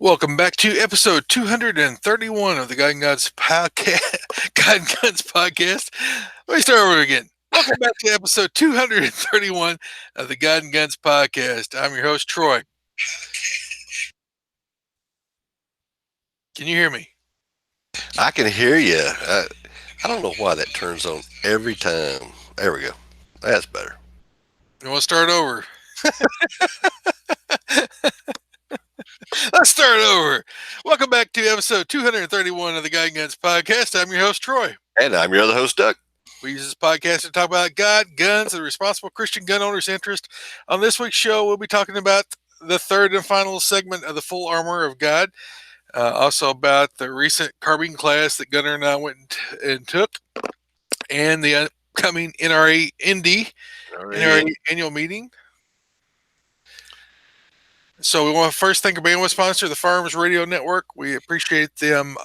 Welcome back to episode 231 of the God and Gods podcast. God and Guns podcast. Let me start over again. Welcome back to episode 231 of the God and Guns podcast. I'm your host, Troy. Can you hear me? I can hear you. I don't know why that turns on every time. There we go. That's better. You want to start over? Let's start over. Welcome back to episode 231 of the God and Guns podcast. I'm your host, Troy. And I'm your other host, Doug. We use this podcast to talk about God, guns, and the responsible Christian gun owner's interest. On this week's show, we'll be talking about the third and final segment of the full armor of God. Also about the recent Carbine Class that Gunner and I went and took, and the upcoming NRA Indy NRA annual meeting. So we want to first thank our bandwidth sponsor, the Farmers Radio Network. We appreciate them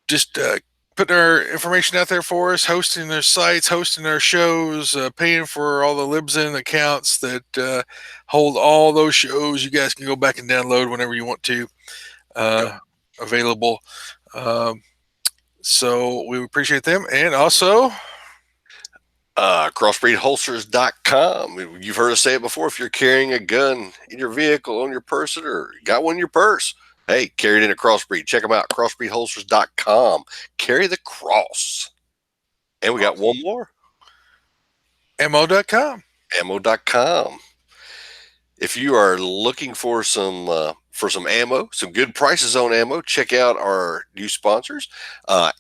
putting our information out there for us, hosting their sites, hosting our shows, paying for all the Libsyn accounts that hold all those shows. You guys can go back and download whenever you want to. Available. So we appreciate them. And also crossbreedholsters.com. You've heard us say it before. If you're carrying a gun in your vehicle, on your person, or you got one in your purse, hey, carry it in a Crossbreed. Check them out, crossbreedholsters.com. Carry the cross. And we got one more. ammo.com. ammo.com. If you are looking for some ammo, some good prices on ammo, check out our new sponsors,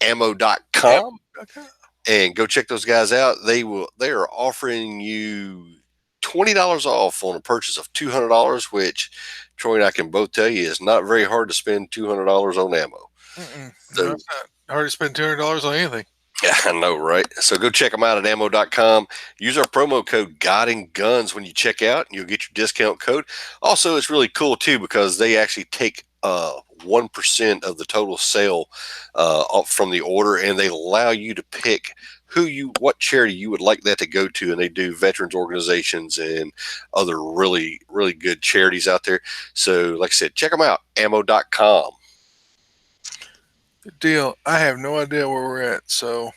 ammo.com. And go check those guys out. They are offering you $20 off on a purchase of $200, which Troy and I can both tell you is not very hard to spend $200 on ammo. So, it's not hard to spend $200 on anything. Yeah, I know, right? So go check them out at ammo.com. Use our promo code God and Guns when you check out, and you'll get your discount code. Also, it's really cool too because they actually take 1% of the total sale from the order, and they allow you to pick what charity you would like that to go to, and they do veterans organizations and other really, really good charities out there. So, like I said, check them out, ammo.com. Good deal. I have no idea where we're at. So,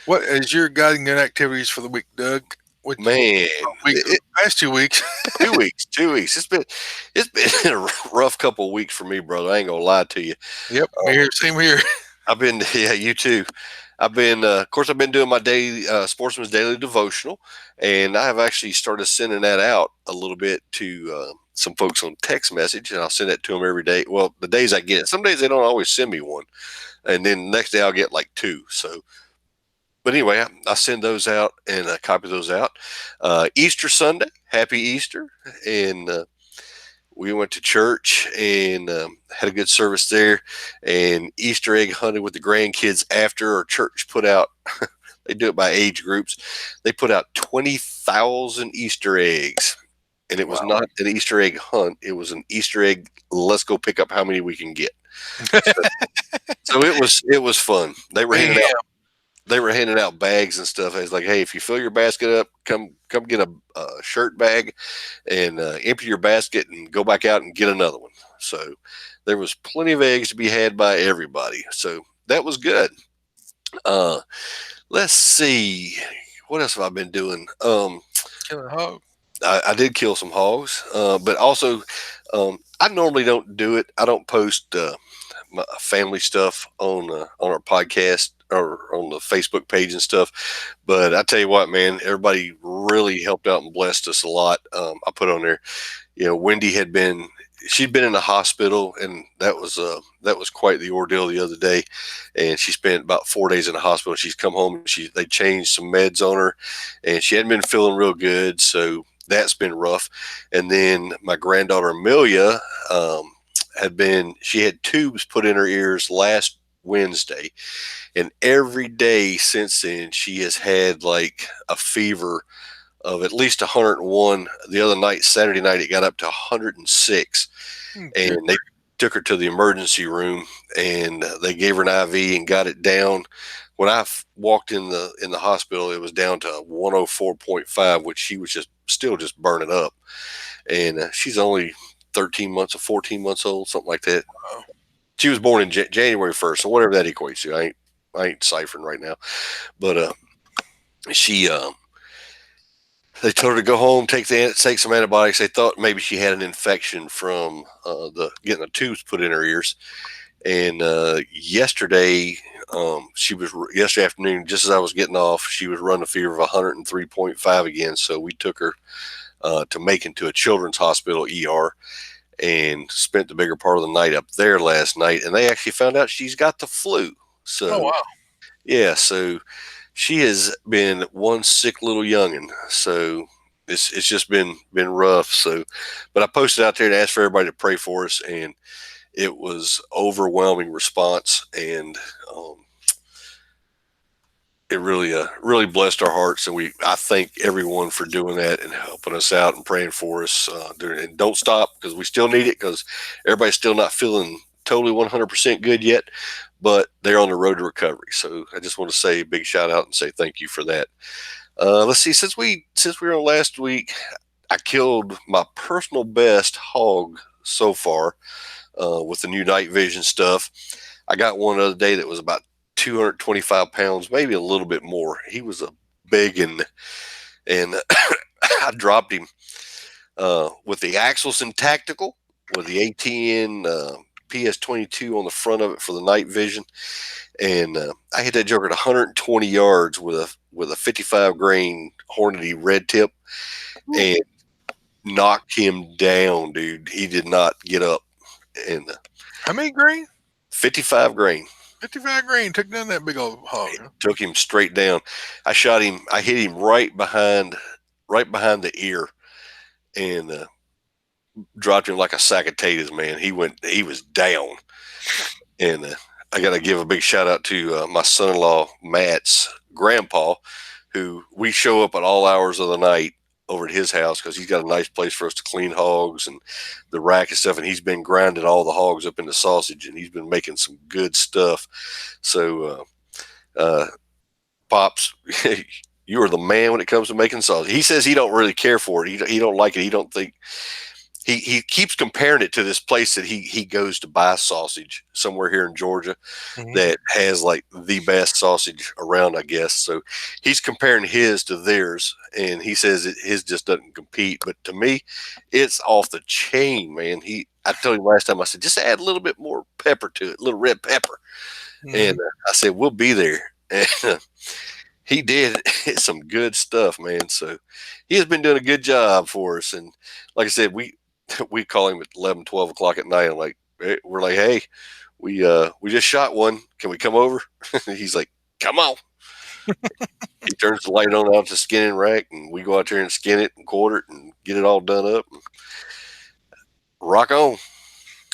what is your guiding gun activities for the week, Doug? Past 2 weeks. 2 weeks. 2 weeks. It's been a rough couple of weeks for me, brother. I ain't gonna lie to you. Yep, same here. I've been, yeah, you too. I've been, of course, I've been doing my daily Sportsman's Daily Devotional, and I have actually started sending that out a little bit to some folks on text message, and I'll send that to them every day. Well, the days I get it. Some days they don't always send me one, and then the next day I'll get like two. So, but anyway, I send those out and copy those out. Easter Sunday, happy Easter, and we went to church and had a good service there, and Easter egg hunted with the grandkids after our church put out. They do it by age groups. They put out 20,000 Easter eggs, and it was not an Easter egg hunt. It was an Easter egg. Let's go pick up how many we can get. So it was fun. They were handing out bags and stuff. I was like, hey, if you fill your basket up, come get a shirt bag and empty your basket and go back out and get another one. So there was plenty of eggs to be had by everybody. So that was good. Let's see. What else have I been doing? Killing a hog. I did kill some hogs, but also I normally don't do it. I don't post my family stuff on our podcast or on the Facebook page and stuff. But I tell you what, man, everybody really helped out and blessed us a lot. I put on there, Wendy she'd been in the hospital, and that was quite the ordeal the other day. And she spent about 4 days in the hospital. She's come home. They changed some meds on her, and she hadn't been feeling real good. So that's been rough. And then my granddaughter Amelia she had tubes put in her ears last Wednesday, and every day since then she has had like a fever of at least 101. The other night, Saturday night, it got up to 106, and they took her to the emergency room, and they gave her an IV and got it down. When I walked in the hospital, it was down to 104.5, which she was still burning up, and she's only 13 months or 14 months old, something like that. Wow. She was born in January 1st, so whatever that equates to. I ain't ciphering right now, but she they told her to go home, take some antibiotics. They thought maybe she had an infection from the getting a tooth put in her ears. And yesterday, yesterday afternoon, just as I was getting off, she was running a fever of 103.5 again. So we took her to Macon to a children's hospital ER and spent the bigger part of the night up there last night. And they actually found out she's got the flu. Oh So wow. yeah, so she has been one sick little youngin. So it's just been rough. So, but I posted out there and asked for everybody to pray for us, and it was overwhelming response, and it really blessed our hearts. And I thank everyone for doing that and helping us out and praying for us. And don't stop, because we still need it, because everybody's still not feeling totally 100% good yet, but they're on the road to recovery. So I just want to say a big shout out and say thank you for that. Let's see, since we were on last week, I killed my personal best hog so far with the new night vision stuff. I got one the other day that was about 225 pounds, maybe a little bit more. He was a big and I dropped him with the Axelson Tactical with the ATN PS22 on the front of it for the night vision, and I hit that joker at 120 yards with a 55 grain Hornady red tip, and knocked him down, dude. He did not get up, and How many grain? 55 grain. 55 grain took down that big old hog. It took him straight down. I shot him. I hit him right behind the ear, and dropped him like a sack of potatoes. Man, he was down. And I got to give a big shout out to my son-in-law Matt's grandpa, who we show up at all hours of the night over at his house, because he's got a nice place for us to clean hogs and the rack and stuff. And he's been grinding all the hogs up into sausage, and he's been making some good stuff. So, Pops, you are the man when it comes to making sausage. He says he don't really care for it. He don't like it. He don't think. He keeps comparing it to this place that he goes to buy sausage somewhere here in Georgia that has like the best sausage around, I guess. So he's comparing his to theirs, and he says his just doesn't compete. But to me, it's off the chain, man. I told him last time, I said, just add a little bit more pepper to it, a little red pepper. And I said, we'll be there. And he did. It's some good stuff, man. So he has been doing a good job for us. And like I said, we call him at 11, 12 o'clock at night. We're like, hey, we just shot one. Can we come over? He's like, come on. He turns the light on out to skinning rack, and we go out there and skin it and quarter it and get it all done up. And rock on.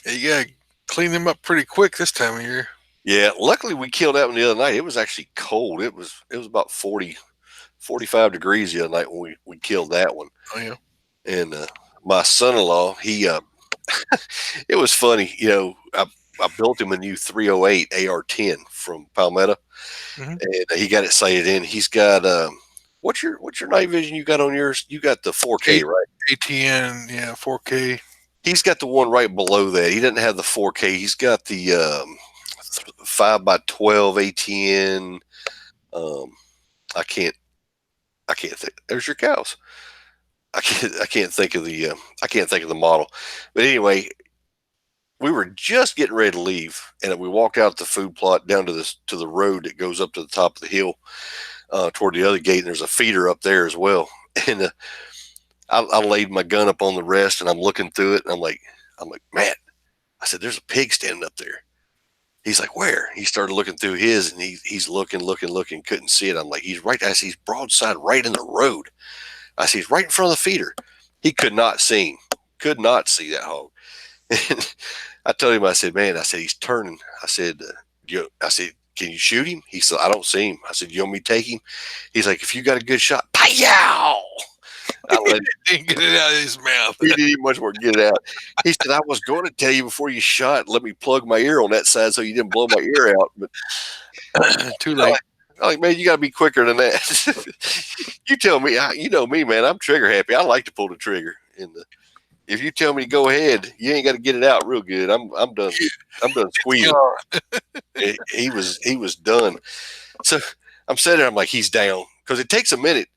You gotta clean them up pretty quick this time of year. Yeah, luckily we killed that one the other night. It was actually cold. It was about 40, 45 degrees the other night when we killed that one. Oh yeah. And my son-in-law, it was funny. I built him a new 308 AR-10 from Palmetto, and he got it sighted in. He's got what's your night vision you got on yours? You got the 4K, right? ATN, yeah, 4K. He's got the one right below that. He doesn't have the 4K. He's got the 5x12 ATN. I can't think. There's your cows. I can't think of the model. But anyway, we were just getting ready to leave, and we walked out the food plot down to the road that goes up to the top of the hill toward the other gate, and there's a feeder up there as well. And I laid my gun up on the rest, and I'm looking through it, and I'm like, man, I said, there's a pig standing up there. He's like, where? He started looking through his, and he's looking, couldn't see it. I'm like, he's right. I see he's broadside right in the road. I see he's right in front of the feeder. He could not see that hog. And I told him, I said, man, he's turning. I said, can you shoot him? He said, I don't see him. I said, you want me to take him? He's like, if you got a good shot, pow! I let him Didn't get it out of his mouth. He didn't even much more get it out. He said, I was going to tell you before you shot, let me plug my ear on that side so you didn't blow my ear out. But Too late. I'm like, man, you got to be quicker than that. You tell me, you know me, man. I'm trigger happy. I like to pull the trigger. if you tell me to go ahead, you ain't got to get it out real good. I'm done. I'm done squeezing. Yeah. He was done. So I'm sitting there. I'm like, he's down because it takes a minute.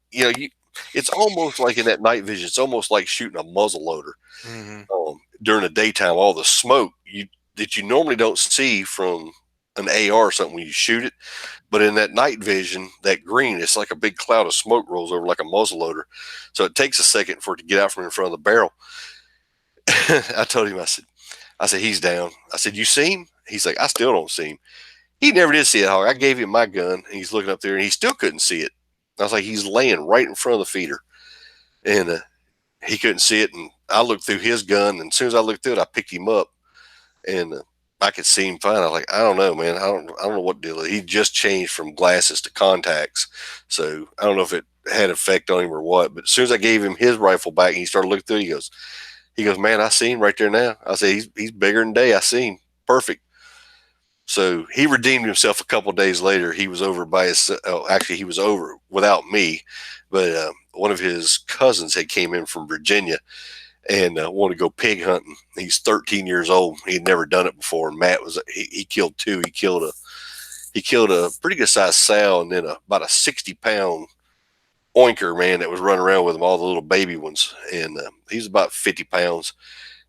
It's almost like in that night vision. It's almost like shooting a muzzle loader Mm-hmm. during the daytime. All the smoke that you normally don't see from an AR or something when you shoot it, but in that night vision, that green, it's like a big cloud of smoke rolls over like a muzzle loader. So it takes a second for it to get out from in front of the barrel. I told him, I said, he's down. I said, you see him? He's like, I still don't see him. He never did see it, hog. I gave him my gun, and he's looking up there, and he still couldn't see it. I was like, he's laying right in front of the feeder, and he couldn't see it. And I looked through his gun, and as soon as I looked through it, I picked him up, and I could see him fine. I was like, I don't know, man. I don't know what deal. He just changed from glasses to contacts, so I don't know if it had effect on him or what. But as soon as I gave him his rifle back, and he started looking through it, he goes, man, I see him right there now. I said, he's bigger than day. I see him. Perfect. So he redeemed himself a couple of days later. He was over by his. Actually, he was over without me, but one of his cousins had came in from Virginia and wanted to go pig hunting. He's 13 years old. He'd never done it before. And Matt was he killed two. He killed a pretty good sized sow and then about a 60-pound oinker, man, that was running around with him, all the little baby ones. And he was about 50 pounds.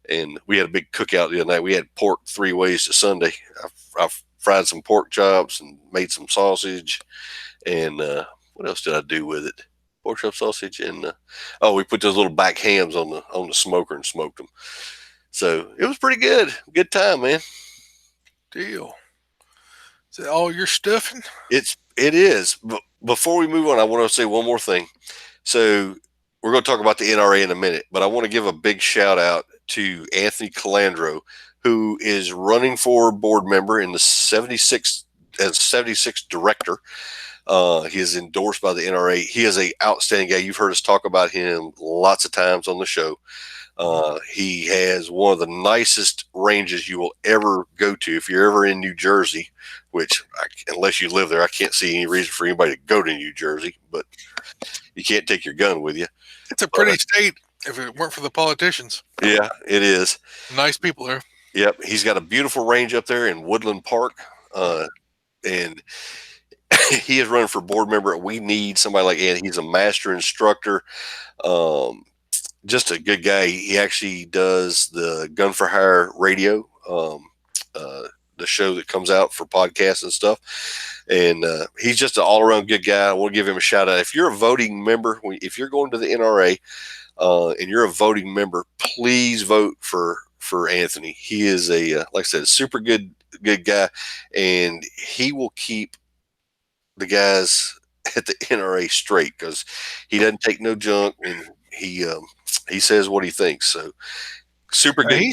And we had a big cookout the other night. We had pork 3 ways to Sunday. I fried some pork chops and made some sausage. And what else did I do with it? Pork chop sausage and we put those little back hams on the smoker and smoked them. So it was pretty good. Good time, man. Deal. Is that all you're stuffing? It is. But before we move on, I want to say one more thing. So we're going to talk about the NRA in a minute, but I want to give a big shout out to Anthony Calandro, who is running for board member in the 76th as 76th director. He is endorsed by the NRA. He is an outstanding guy. You've heard us talk about him lots of times on the show. He has one of the nicest ranges you will ever go to if you're ever in New Jersey, which, unless you live there, I can't see any reason for anybody to go to New Jersey, but you can't take your gun with you. It's a pretty state if it weren't for the politicians. Yeah, it is. Nice people there. Yep. He's got a beautiful range up there in Woodland Park. And he is running for board member. We need somebody like Andy. He's a master instructor. Just a good guy. He actually does the Gun for Hire radio, the show that comes out for podcasts and stuff. And he's just an all around good guy. I want to give him a shout out. If you're a voting member, if you're going to the NRA and you're a voting member, please vote for Anthony. He is like I said, a super good guy, and he will keep the guys at the NRA straight because he doesn't take no junk, and he says what he thinks. So super good guy.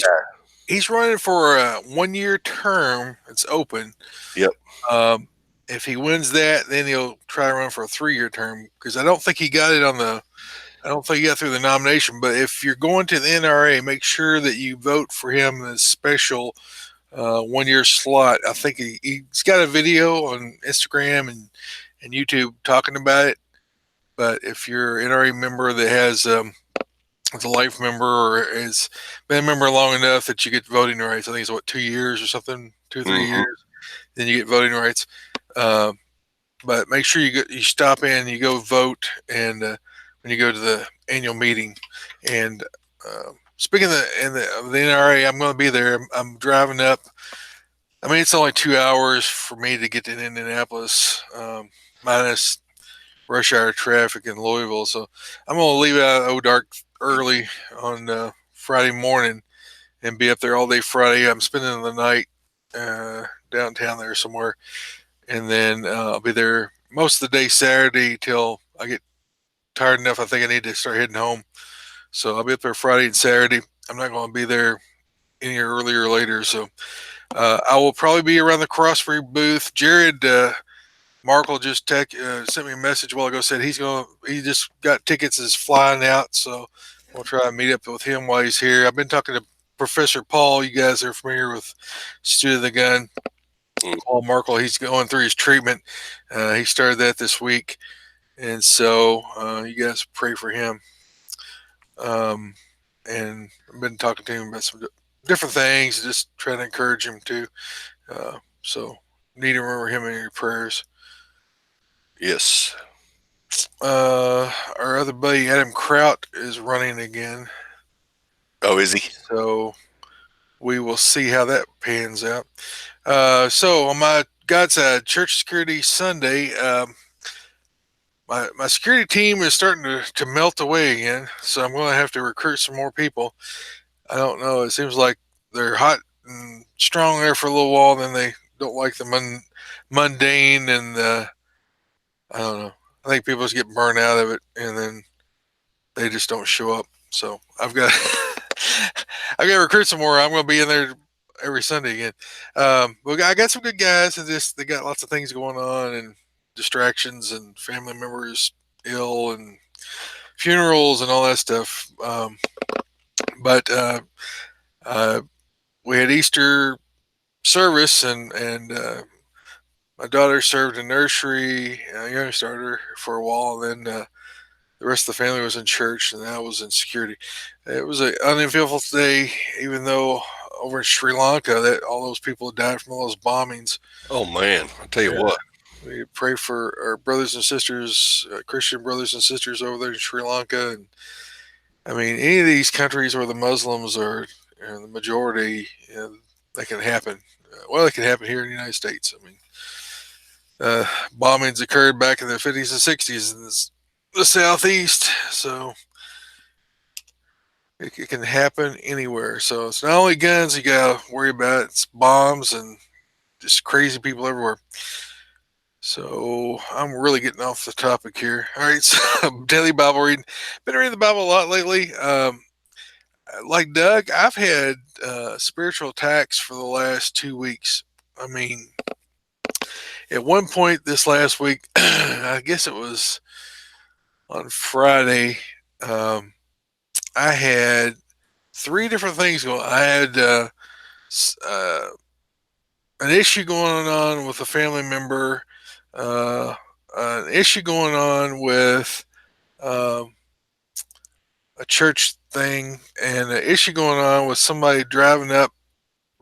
He's running for a 1-year term. It's open. Yep. If he wins that, then he'll try to run for a 3-year term because I don't think he got it I don't think he got through the nomination. But if you're going to the NRA, make sure that you vote for him in a special 1-year slot. I think he's got a video on Instagram and YouTube talking about it. But if you're an NRA member that has as a life member or has been a member long enough that you get voting rights, I think it's 2 years or something, 2 or 3 years, then you get voting rights. But make sure you stop in, you go vote, and when you go to the annual meeting. And speaking of the NRA, I'm going to be there. I'm driving up. I mean, it's only 2 hours for me to get to Indianapolis, minus rush hour traffic in Louisville. So I'm going to leave out Odark early on Friday morning and be up there all day Friday. I'm spending the night downtown there somewhere. And then I'll be there most of the day Saturday till I get tired enough. I think I need to start heading home. So I'll be up there Friday and Saturday. I'm not going to be there any earlier or later. So I will probably be around the Crossbreed booth. Jared Markle just sent me a message a while ago. Said he just got tickets, is flying out. So we'll try to meet up with him while he's here. I've been talking to Professor Paul. You guys are familiar with Student of the Gun. Paul Markle, he's going through his treatment. He started that this week. And so you guys pray for him. and I've been talking to him about some different things, just trying to encourage him too. So need to remember him in your prayers. Yes. Our other buddy Adam Kraut is running again, Oh, is he? so we will see how that pans out. So on my God's side, church security Sunday, my security team is starting to melt away again, so I'm going to have to recruit some more people. I don't know. It seems like they're hot and strong there for a little while, then they don't like the mundane, and I don't know. I think people just get burned out of it, and then they just don't show up. So I've got I've got to recruit some more. I'm going to be in there every Sunday again. But I got some good guys, and just they got lots of things going on and distractions and family members ill and funerals and all that stuff. But uh, we had Easter service, and my daughter served in nursery, young starter for a while. And then the rest of the family was in church, and I was in security. It was an uneventful day, even though over in Sri Lanka that all those people died from all those bombings. Oh man, I tell you Yeah, what. we pray for our brothers and sisters, Christian brothers and sisters over there in Sri Lanka. And I mean, any of these countries where the Muslims are the majority, that can happen. Well, it can happen here in the United States. I mean, uh, bombings occurred back in the 50s and 60s in the southeast, so it can happen anywhere. So it's not only guns you gotta worry about; it's bombs and just crazy people everywhere. So I'm really getting off the topic here. All right, so daily Bible reading. Been reading the Bible a lot lately. Like Doug, I've had spiritual attacks for the last 2 weeks. I mean, at one point this last week, I guess it was on Friday, um, I had three different things going. I had uh, an issue going on with a family member, uh, an issue going on with um, a church thing, and an issue going on with somebody driving up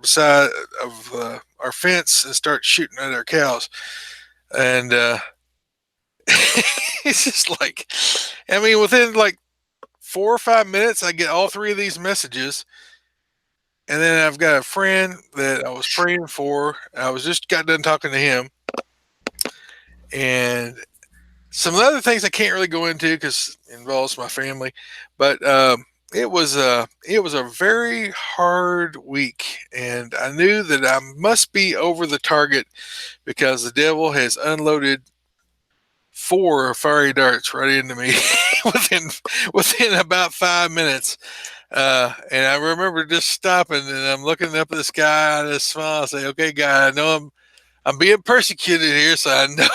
beside of our fence and start shooting at our cows. And it's just like, I mean, within like 4 or 5 minutes, I get all three of these messages. And then I've got a friend that I was praying for. I was just got done talking to him, and some other things I can't really go into because it involves my family. But it was a very hard week, and I knew that I must be over the target because the devil has unloaded four fiery darts right into me within within about 5 minutes. And I remember just stopping and I'm looking up at the sky and I smile and say, "Okay, God, I know I'm being persecuted here, so I know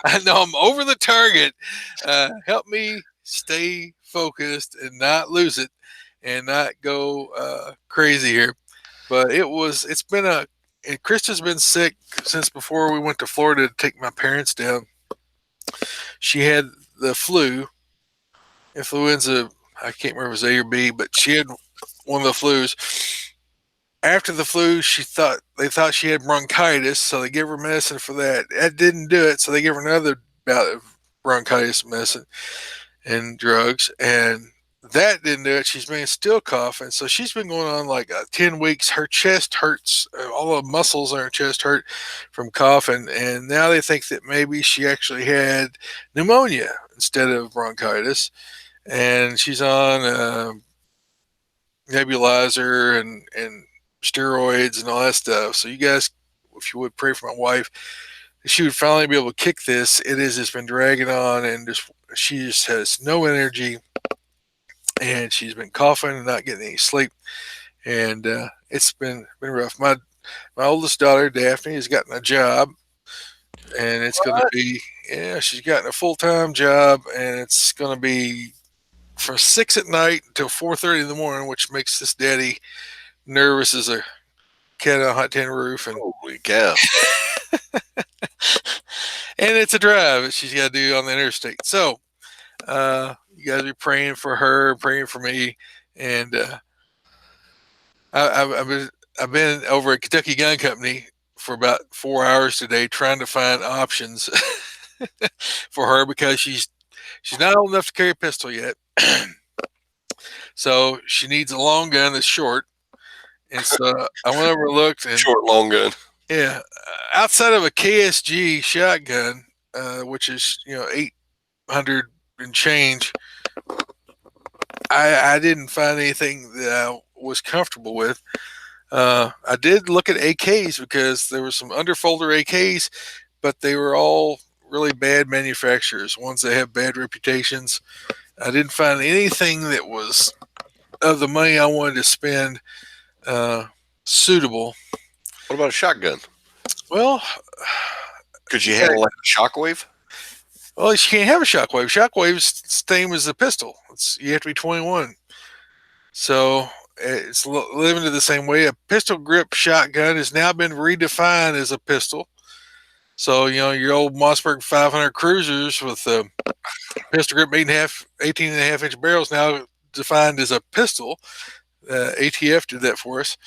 I know I'm over the target. Help me stay focused and not lose it, and not go crazy here." But it's been and Krista's been sick since before we went to Florida to take my parents down. She had the flu, influenza. I can't remember if it was A or B, but she had one of the flus. After the flu, they thought she had bronchitis, so they gave her medicine for that. That didn't do it, so they gave her another bout of bronchitis medicine and drugs, and that didn't do it. She's been still coughing, so she's been going on like 10 weeks. Her chest hurts, all the muscles in her chest hurt from coughing, and now they think that maybe she actually had pneumonia instead of bronchitis, and she's on nebulizer and steroids and all that stuff. So you guys, if you would pray for my wife, she would finally be able to kick this. It has just been dragging on, and just she just has no energy, and she's been coughing and not getting any sleep, and it's been rough. My oldest daughter Daphne has gotten a job, and it's going to What? be she's gotten a full time job, and it's going to be from 6 at night until 4:30 in the morning, which makes this daddy nervous as a cat on a hot tin roof, and Holy cow! and it's a drive that she's got to do on the interstate. So you guys be praying for her, praying for me, And I've been over at Kentucky Gun Company for about 4 hours today trying to find options for her because she's not old enough to carry a pistol yet. So she needs a long gun that's short. And so I went over and looked, and Short, long gun. yeah, outside of a KSG shotgun, which is 800 and change, I didn't find anything that I was comfortable with. I did look at AKs because there were some underfolder AKs, but they were all really bad manufacturers, ones that have bad reputations. I didn't find anything that was of the money I wanted to spend suitable. What about a shotgun? Well, Could you you got handle like a shockwave? well, you can't have a shockwave. Shockwave's same as a pistol. You have to be 21. So it's limited the same way. A pistol grip shotgun has now been redefined as a pistol. So your old Mossberg 500 cruisers with pistol grip 18 and a half inch barrels now defined as a pistol. ATF did that for us.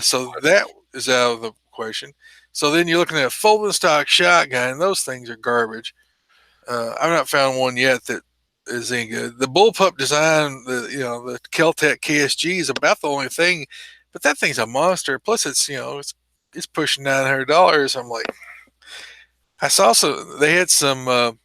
So that is out of the question. So then you're looking at a folding stock shotgun. Those things are garbage. I've not found one yet that is any good. The bullpup design, the Keltec KSG is about the only thing, but that thing's a monster. Plus, it's pushing $900. I'm like, I saw they had some.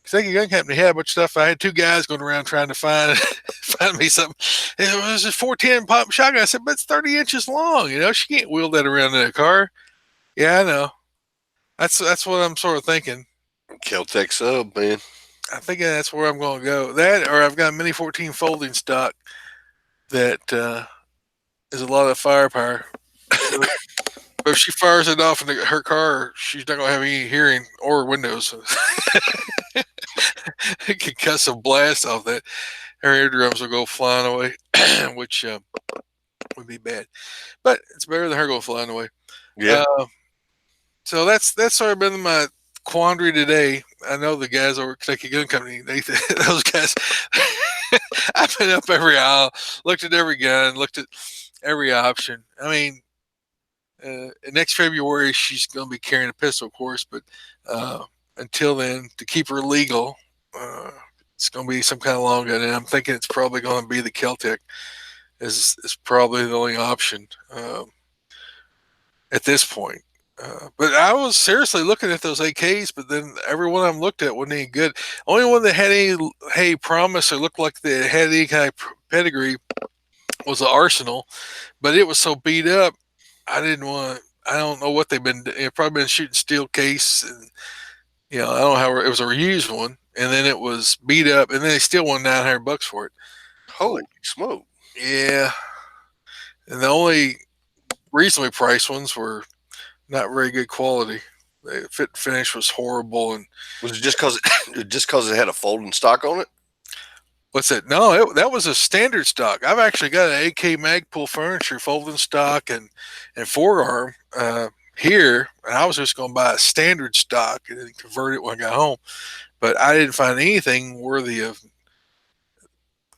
Kentucky Gun Company had a bunch of stuff. I had two guys going around trying to find find me something. It was a 410 pop shotgun. I said, but it's 30 inches long. She can't wheel that around in a car. Yeah, I know. That's what I'm sort of thinking. Keltec sub, man. I think that's where I'm going to go. That, or I've got a Mini 14 folding stock that is a lot of firepower. But if she fires it off in her car, she's not going to have any hearing or windows. It could cut some blast off that. Her eardrums will go flying away, which would be bad. But it's better than her going flying away. Yeah. So that's sort of been my quandary today. I know the guys over at Kentucky Gun Company, those guys, I've been up every aisle, looked at every gun, looked at every option. I mean, next February she's going to be carrying a pistol, of course, but until then, to keep her legal, it's going to be some kind of long gun, and I'm thinking it's probably going to be the Keltec. Is probably the only option at this point. But I was seriously looking at those AKs, but then every one of them looked at wasn't any good. Only one that had any promise or looked like they had any kind of pedigree was the Arsenal, but it was so beat up, I didn't want. I don't know what they've been. They've probably been shooting steel case, and I don't know how it was a reused one, and then it was beat up, and then they still want $900 for it. Holy smoke! Yeah, and the only reasonably priced ones were not very good quality. The fit and finish was horrible. And was it just because it had a folding stock on it? What's that? No, that was a standard stock. I've actually got an AK Magpul Furniture folding stock and forearm here, and I was just going to buy a standard stock and then convert it when I got home. But I didn't find anything worthy of.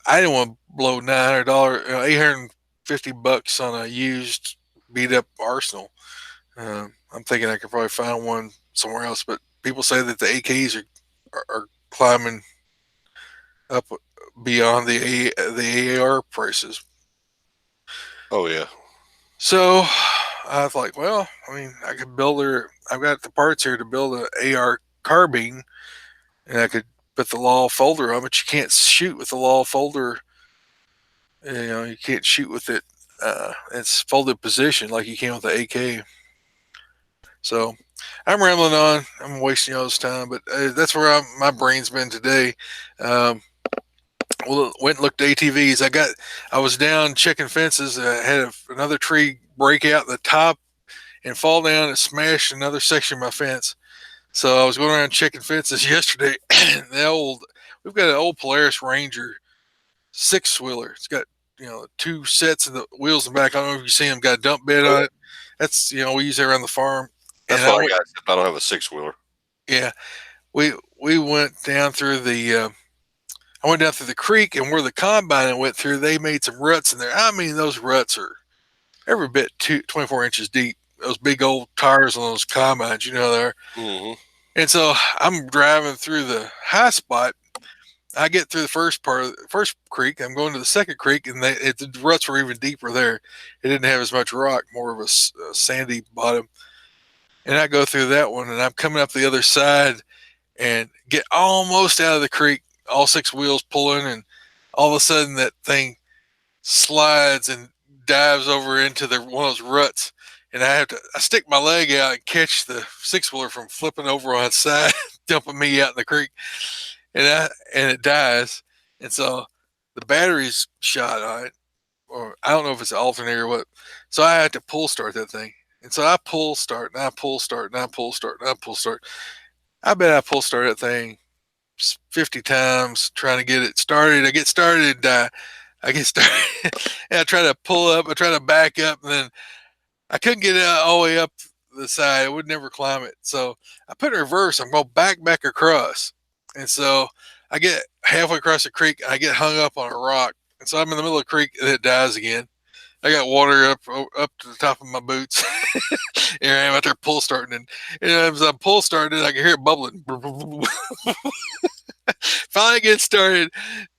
I didn't want to blow $900, $850 on a used beat up Arsenal. I'm thinking I could probably find one somewhere else, but people say that the AKs are climbing up beyond the AR prices. Oh yeah. So I was like, well, I mean, I could build her. I've got the parts here to build an AR carbine, and I could put the law folder on, but you can't shoot with the law folder. You can't shoot with it. It's folded position like you can with the AK. So I'm rambling on. I'm wasting y'all's time, but that's where my brain's been today. Went and looked at ATVs. I was down checking fences. I had another tree break out the top and fall down and smash another section of my fence. So I was going around checking fences yesterday. We've got an old Polaris Ranger 6-wheeler. It's got two sets of the wheels in the back. I don't know if you see them. Got a dump bed on it. That's we use it around the farm. That's what I got. I don't have a 6-wheeler. Yeah, we went down through the I went down through the creek, and where the combine I went through, they made some ruts in there. I mean, those ruts are every bit 24 inches deep. Those big old tires on those combines, they're. Mm-hmm. And so I'm driving through the high spot. I get through the first part of the first creek. I'm going to the second creek, and the ruts were even deeper there. It didn't have as much rock, more of a sandy bottom. And I go through that one, and I'm coming up the other side and get almost out of the creek, all six wheels pulling, and all of a sudden that thing slides and dives over into one of those ruts. And I stick my leg out and catch the six wheeler from flipping over on its side, dumping me out in the creek. And it dies. And so the battery's shot on it, or I don't know if it's an alternator or what. So I had to pull start that thing. And so I pull start and I pull start and I pull start and I pull start. I bet I pull start that thing 50 times trying to get it started. I get started, I get started, and I try to pull up, I try to back up, and then I couldn't get it all the way up the side. I would never climb it. So I put it in reverse. I'm going back across. And so I get halfway across the creek, and I get hung up on a rock. And so I'm in the middle of the creek, and it dies again. I got water up to the top of my boots. And I'm out there pull starting, and as I'm pull starting, I can hear it bubbling. Finally get started,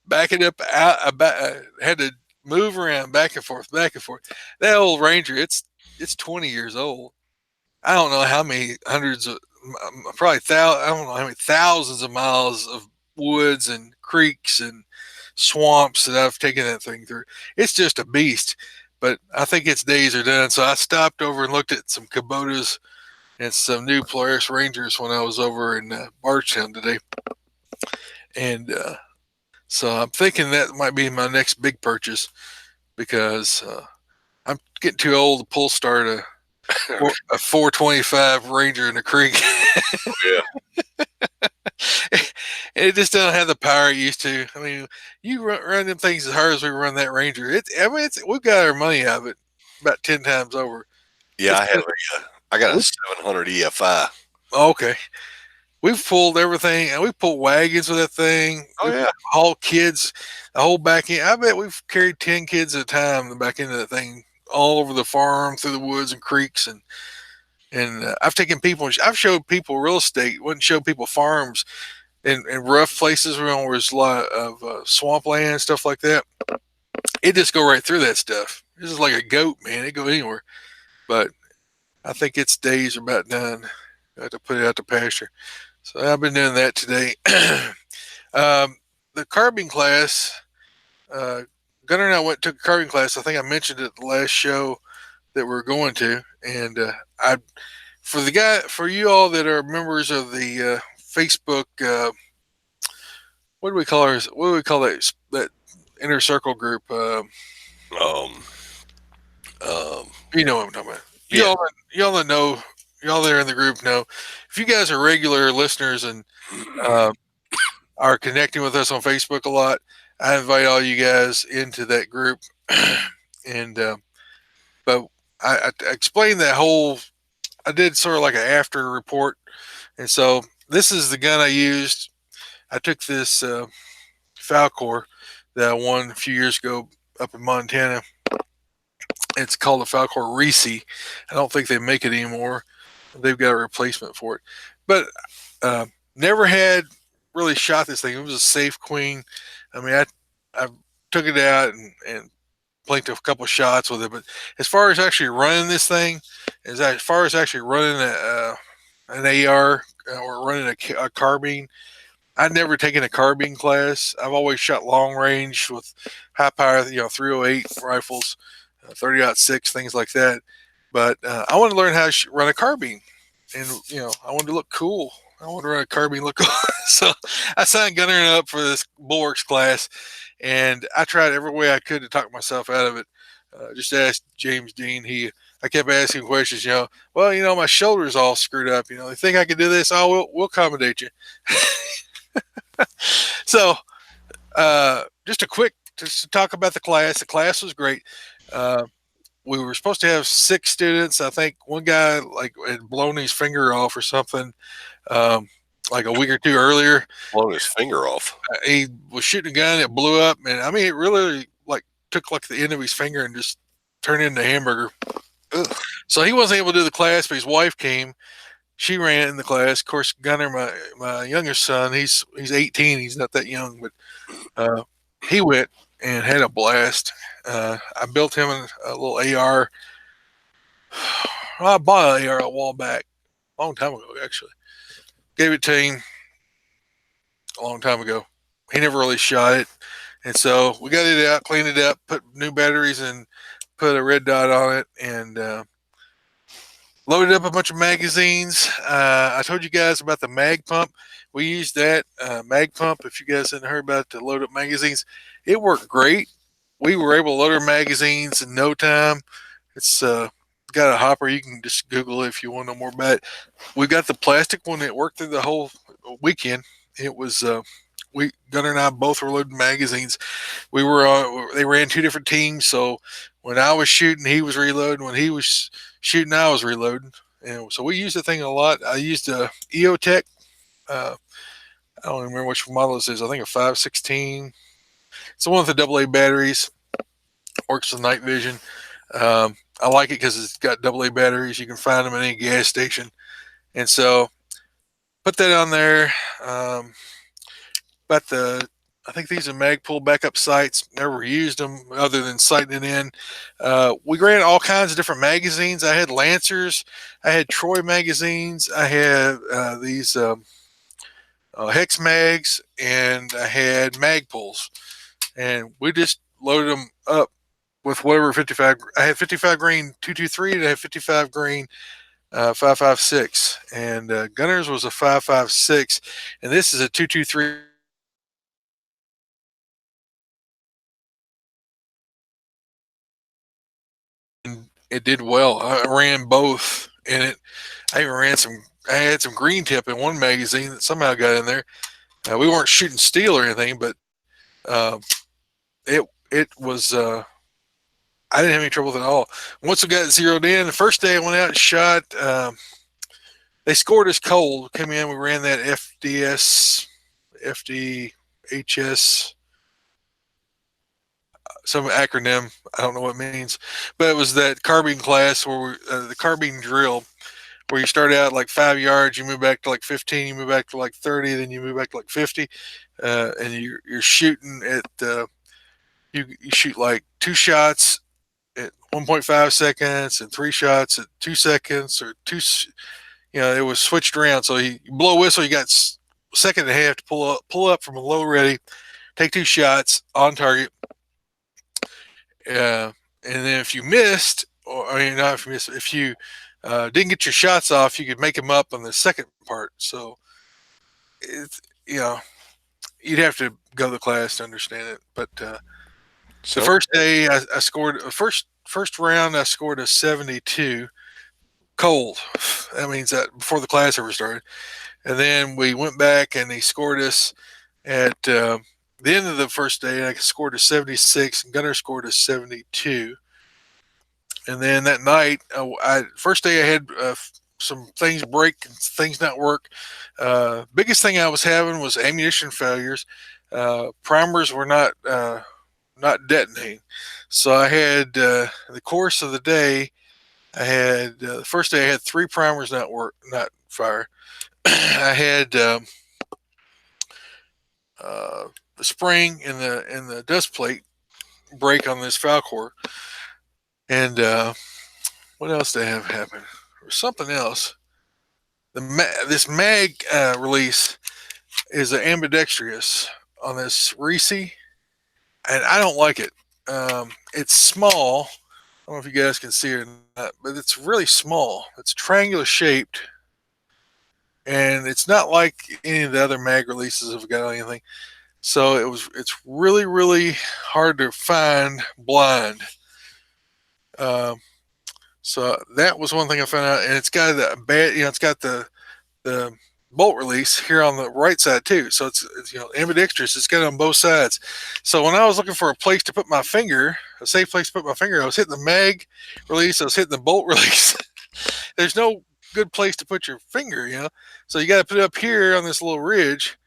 backing up out. I had to move around back and forth, back and forth. That old Ranger, it's 20 years old. I don't know how many hundreds of, probably I don't know how many thousands of miles of woods and creeks and swamps that I've taken that thing through. It's just a beast. But I think its days are done. So I stopped over and looked at some Kubotas and some new Polaris Rangers when I was over in Bardstown today. And so I'm thinking that might be my next big purchase because I'm getting too old to pull start a 425 Ranger in the creek. Yeah. It just doesn't have the power it used to. I mean, you run them things as hard as we run that Ranger. We've got our money out of it about 10 times over. Yeah, It's I got a 700 EFI. okay. We've pulled everything, and we pulled wagons with that thing. Oh We yeah. hauled kids, the whole back end. I bet we've carried 10 kids at a time the back end of that thing, all over the farm, through the woods and creeks, and I've taken people. I've showed people real estate. Wouldn't show people farms in rough places where there's a lot of swampland and stuff like that. It just go right through that stuff. This is like a goat, man. It go anywhere. But I think its days are about done. I have to put it out to pasture. So I've been doing that today. The carbine class, Gunner and I took a carbine class. I think I mentioned it at the last show that we're going to, and I for you all that are members of the Facebook, what do we call ours? What do we call that inner circle group? Um, um, You know what I'm talking about. yeah. Y'all that know, y'all that are in the group know. If you guys are regular listeners and uh, are connecting with us on Facebook a lot, I invite all you guys into that group. And but I explained that whole. I did sort of like an after report, and so this is the gun I used. I took this Falcor that I won a few years ago up in Montana. It's called the Falcor Reese. I don't think they make it anymore. They've got a replacement for it, but never had really shot this thing. It was a safe queen. I mean, I took it out and blinked a couple shots with it, but as far as actually running this thing, as far as actually running an AR or running a carbine, I've never taken a carbine class. I've always shot long range with high power, 308 rifles, 30-06, things like that. But I want to learn how to run a carbine, and I want to look cool. I want to run a carbine, look cool. So I signed Gunner up for this Bulwarks class, and I tried every way I could to talk myself out of it. Just asked James Dean. I kept asking questions. Well, my shoulder's all screwed up. They think I can do this. Oh, we'll accommodate you. So, just to talk about the class. The class was great. We were supposed to have 6 students. I think one guy had blown his finger off or something. like a week or two earlier. Blowing his finger off. He was shooting a gun, it blew up, and I mean, it really like took like the end of his finger and just turned into a hamburger. Ugh. So he wasn't able to do the class, but his wife came. She ran in the class. Of course, Gunner, my youngest son, he's 18. He's not that young, but he went and had a blast. I built him a little AR. I bought an AR a while back, a long time ago, actually. Gave it to him a long time ago. He never really shot it. And so we got it out, cleaned it up, put new batteries and put a red dot on it, and loaded up a bunch of magazines. I told you guys about the mag pump. We used that mag pump. If you guys hadn't heard about it, to load up magazines, it worked great. We were able to load our magazines in no time. It's got a hopper. You can just Google it if you want to know more about it. We got the plastic one that worked through the whole weekend. It was Gunner and I both were loading magazines. We were they ran two different teams, so when I was shooting, he was reloading. When he was shooting, I was reloading. And so we used the thing a lot. I used a EOTech. I don't remember which model this is. I think a 516. It's the one with the AA batteries. Works with night vision. I like it because it's got AA batteries. You can find them at any gas station. And so put that on there. But I think these are Magpul backup sights. Never used them other than sighting it in. We ran all kinds of different magazines. I had Lancers. I had Troy magazines. I had these Hex mags, and I had Magpuls. And we just loaded them up with whatever 55. I had 55 grain 223, and I had 55 grain 556. And Gunner's was a 556, and this is a 223. It did well. I ran both in it. I even ran some. I had some green tip in one magazine that somehow got in there. We weren't shooting steel or anything, but it was. I didn't have any trouble with it at all. Once we got zeroed in, the first day I went out and shot. They scored us cold. Came in, we ran that FDS, FDHS, some acronym. I don't know what it means, but it was that carbine class where the carbine drill, where you start out like 5 yards, you move back to like 15, you move back to like 30, then you move back to like 50, and you're shooting at you shoot like 2 shots at 1.5 seconds and 3 shots at 2 seconds or two. It was switched around. So you blow a whistle, you got a second and a half to pull up from a low ready, take 2 shots on target. And then if you missed, or I mean, not if you missed, if you didn't get your shots off, you could make them up on the second part. So it's you'd have to go to the class to understand it. But the first day I scored first round I scored a 72 cold. That means that before the class ever started. And then we went back and they scored us at the end of the first day. I scored a 76 and Gunner scored a 72. And then that night, first day I had some things break and things not work. Biggest thing I was having was ammunition failures. Primers were not detonating. So I had the course of the day. I had the first day I had 3 primers not fire. I had the spring in the dust plate break on this Falcor. And what else did I have happen? There was something else. This mag release is an ambidextrous on this Reese, and I don't like it. It's small. I don't know if you guys can see it or not, but it's really small. It's triangular shaped, and it's not like any of the other mag releases have got anything. So it's really, really hard to find blind. So that was one thing I found out, and it's got it's got the bolt release here on the right side too. So it's ambidextrous. It's got it on both sides. So when I was looking for a place to put my finger, a safe place to put my finger, I was hitting the mag release. I was hitting the bolt release. There's no good place to put your finger, So you got to put it up here on this little ridge.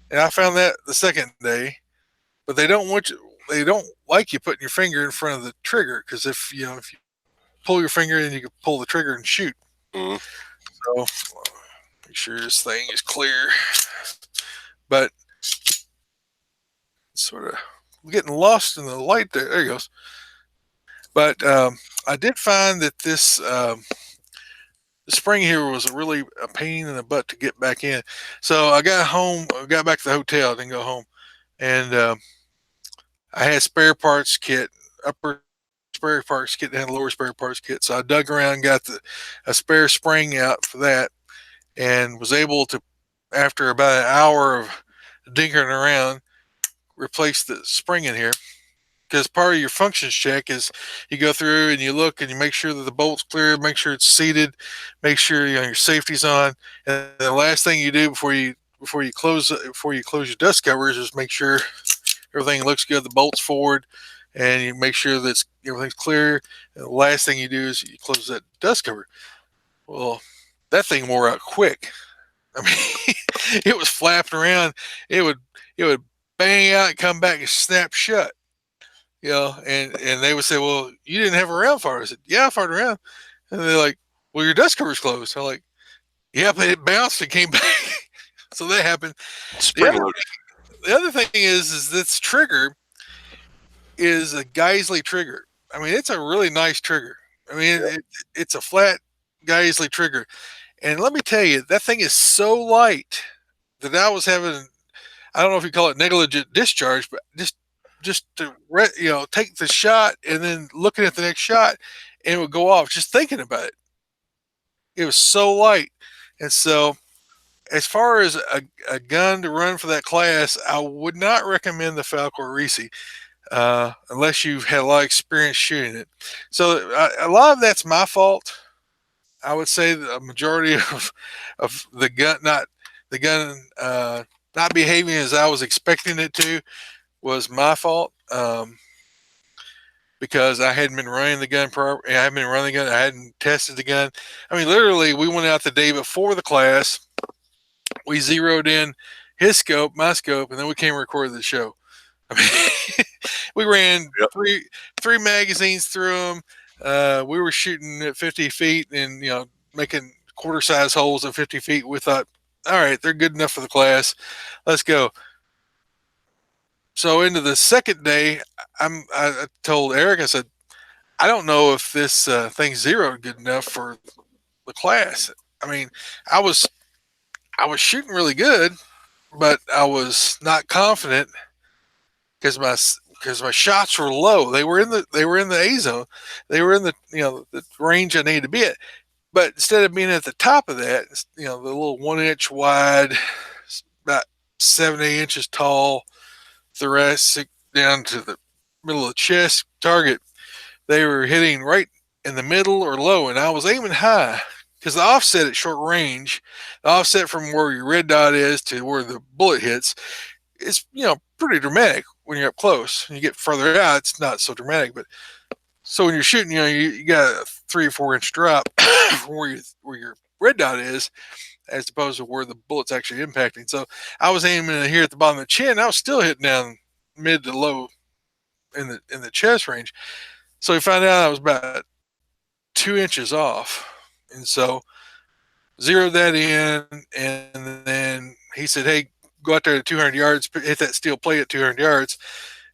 And I found that the second day, but they don't like you putting your finger in front of the trigger because if you pull your finger, then you can pull the trigger and shoot. Mm-hmm. So make sure this thing is clear. But sort of getting lost in the light there. There he goes. But I did find that the spring here was really a pain in the butt to get back in. So I got home, I got back to the hotel, didn't go home, and I had spare parts kit, upper spare parts kit and lower spare parts kit. So I dug around, got a spare spring out for that, and was able to, after about an hour of dinkering around, replace the spring in here. Because part of your functions check is you go through and you look and you make sure that the bolt's clear, make sure it's seated, make sure your safety's on, and the last thing you do before you close your dust covers is make sure everything looks good, the bolt's forward, and you make sure that everything's clear. And the last thing you do is you close that dust cover. Well, that thing wore out quick. I mean, it was flapping around. It would bang out and come back and snap shut. And they would say, "Well, you didn't have a round fart." I said, "Yeah, I farted around." And they're like, "Well, your dust cover's closed." I'm like, "Yeah, but it bounced and came back." So that happened. The Spring other loaded. the other thing is this trigger is a Geisley trigger. I mean, it's a really nice trigger. I mean, it's a flat Geisley trigger, and let me tell you, that thing is so light that I was having, I don't know if you call it negligent discharge, but just to take the shot and then looking at the next shot, and it would go off just thinking about it. It was so light, and so as far as a gun to run for that class, I would not recommend the Falcor Reese unless you've had a lot of experience shooting it. So a lot of that's my fault. I would say the majority of the gun not behaving as I was expecting it to was my fault. Because I hadn't been running the gun properly. I hadn't been running the gun. I hadn't tested the gun. I mean, literally, we went out the day before the class. We zeroed in his scope, my scope, and then we came and recorded the show. I mean, we ran Yep. three magazines through them. We were shooting at 50 feet and making quarter size holes at 50 feet. We thought, all right, they're good enough for the class. Let's go. So into the second day, I told Eric, I said, I don't know if this thing's zeroed good enough for the class. I mean, I was shooting really good, but I was not confident because my shots were low. They were in the A zone. They were in the range I needed to be at. But instead of being at the top of that, the little 1 inch wide, about 7 8 inches tall, thoracic down to the middle of the chest target, they were hitting right in the middle or low, and I was aiming high because the offset at short range, the offset from where your red dot is to where the bullet hits, is pretty dramatic when you're up close. When you get further out, it's not so dramatic. But so when you're shooting, you got a 3 or 4 inch drop from where your red dot is, as opposed to where the bullet's actually impacting. So I was aiming here at the bottom of the chin. I was still hitting down mid to low in the chest range. So we found out I was about 2 inches off, and so zeroed that in, and then he said, "Hey, go out there to 200 yards, hit that steel plate at 200 yards,"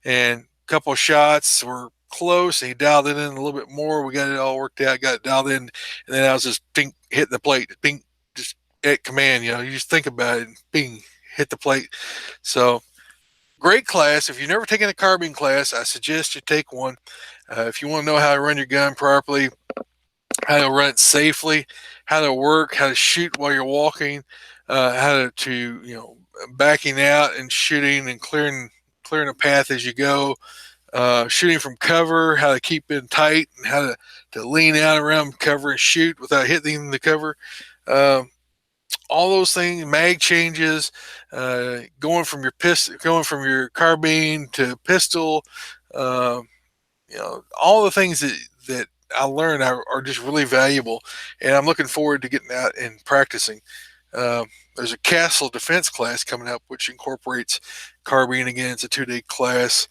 and a couple of shots were close. And he dialed it in a little bit more. We got it all worked out, got it dialed in, and then I was just ping, hitting the plate, ping, just at command. You just think about it, and ping, hit the plate. So great class. If you've never taken a carbine class, I suggest you take one. If you want to know how to run your gun properly, how to run it safely, how to work, how to shoot while you're walking, how to backing out and shooting and clearing a path as you go, shooting from cover, how to keep in tight, and how to lean out around cover and shoot without hitting the cover. All those things, mag changes, going from your carbine to pistol, all the things that I learn are just really valuable, and I'm looking forward to getting out and practicing. There's a Castle Defense class coming up, which incorporates carbine again. It's a 2 day class,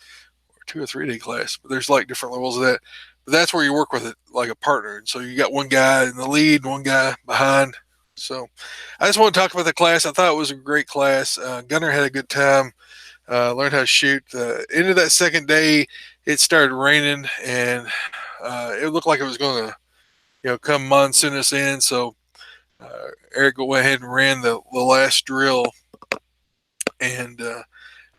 or 2 or 3 day class, but there's like different levels of that. But that's where you work with it like a partner. And so you got one guy in the lead, one guy behind. So I just want to talk about the class. I thought it was a great class. Gunner had a good time. Learned how to shoot. Into that second day, it started raining, and it looked like it was going to, come monsoon us in. So Eric went ahead and ran the last drill, and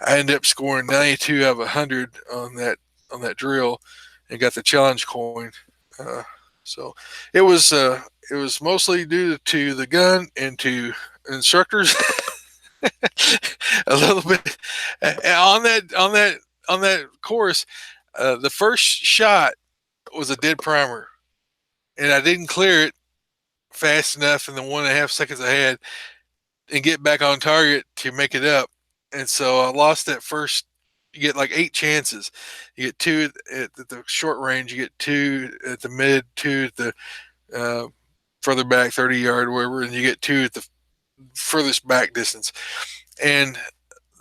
I ended up scoring 92 out of 100 on that drill, and got the challenge coin. Uh, so it was mostly due to the gun and to instructors a little bit on that course. The first shot was a dead primer, and I didn't clear it fast enough in the 1.5 seconds I had and get back on target to make it up. And so I lost that first. You get like 8 chances. You get two at the short range. You get two at the mid, two at the uh, further back, 30-yard, wherever, and you get two at the furthest back distance. And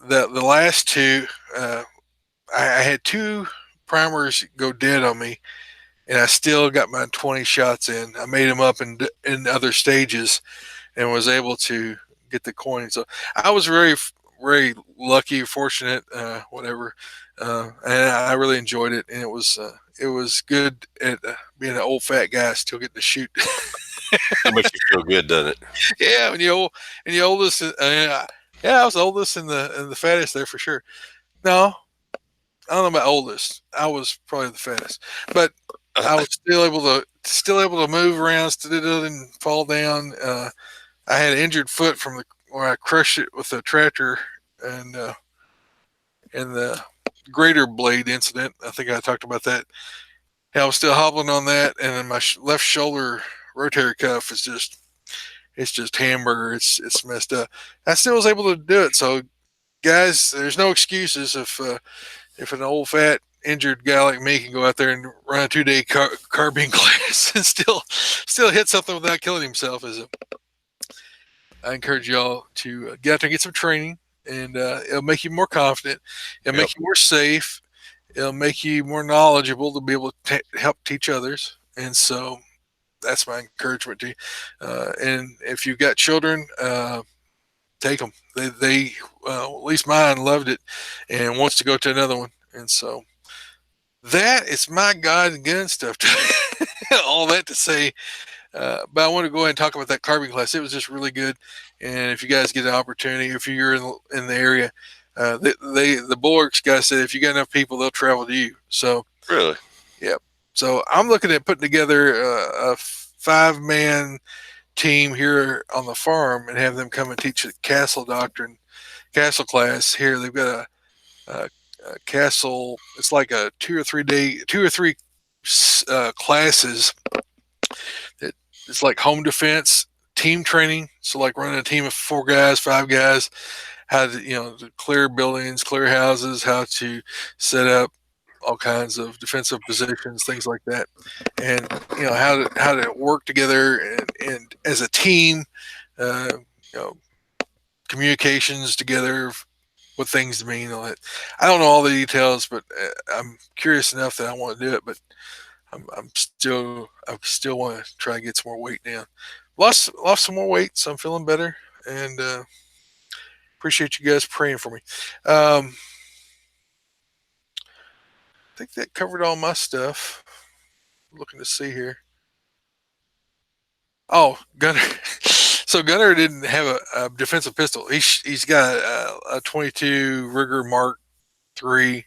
the last two, I had two primers go dead on me, and I still got my 20 shots in. I made them up in other stages, and was able to get the coin. So I was very lucky, fortunate, whatever, and I really enjoyed it. And it was good at being an old fat guy still getting to shoot. That makes you feel good, doesn't it? Yeah, when you and the oldest, yeah, I was the oldest and the fattest there for sure. No, I don't know about oldest. I was probably the fattest, but I was still able to move around, still didn't fall down. I had an injured foot from where I crushed it with a tractor, and in the grater blade incident. I think I talked about that. Yeah, I was still hobbling on that, and then my left shoulder rotary cuff is just hamburger. It's messed up. I still was able to do it. So guys, there's no excuses if an old fat injured guy like me can go out there and run a 2 day carbine class and still hit something without killing himself. I encourage y'all to get out there and get some training, and it'll make you more confident. It'll Yep. make you more safe. It'll make you more knowledgeable to be able to help teach others. And so that's my encouragement to you. And if you've got children, take them. They at least mine loved it and wants to go to another one. And so that is my God and gun stuff. All that to say, but I want to go ahead and talk about that carbine class. It was just really good. And if you guys get an opportunity, if you're in the area, the Bulwarks guy said if you got enough people, they'll travel to you. So Really? yeah. So I'm looking at putting together a 5-man team here on the farm and have them come and teach the castle class here. They've got a castle. It's like a 2 or 3 classes. It's like home defense, team training. So like running a team of 4 guys, 5 guys, how to to clear buildings, clear houses, how to set up all kinds of defensive positions, things like that, and how to work together and as a team, uh, you know communications together, what things mean. All that. I don't know all the details, but I'm curious enough that I want to do it. But I still want to try and get some more weight down. Lost some more weight, so I'm feeling better, and appreciate you guys praying for me. I think that covered all my stuff. Looking to see here. Oh, Gunner. So Gunner didn't have a defensive pistol. He's got a 22 Ruger Mark III.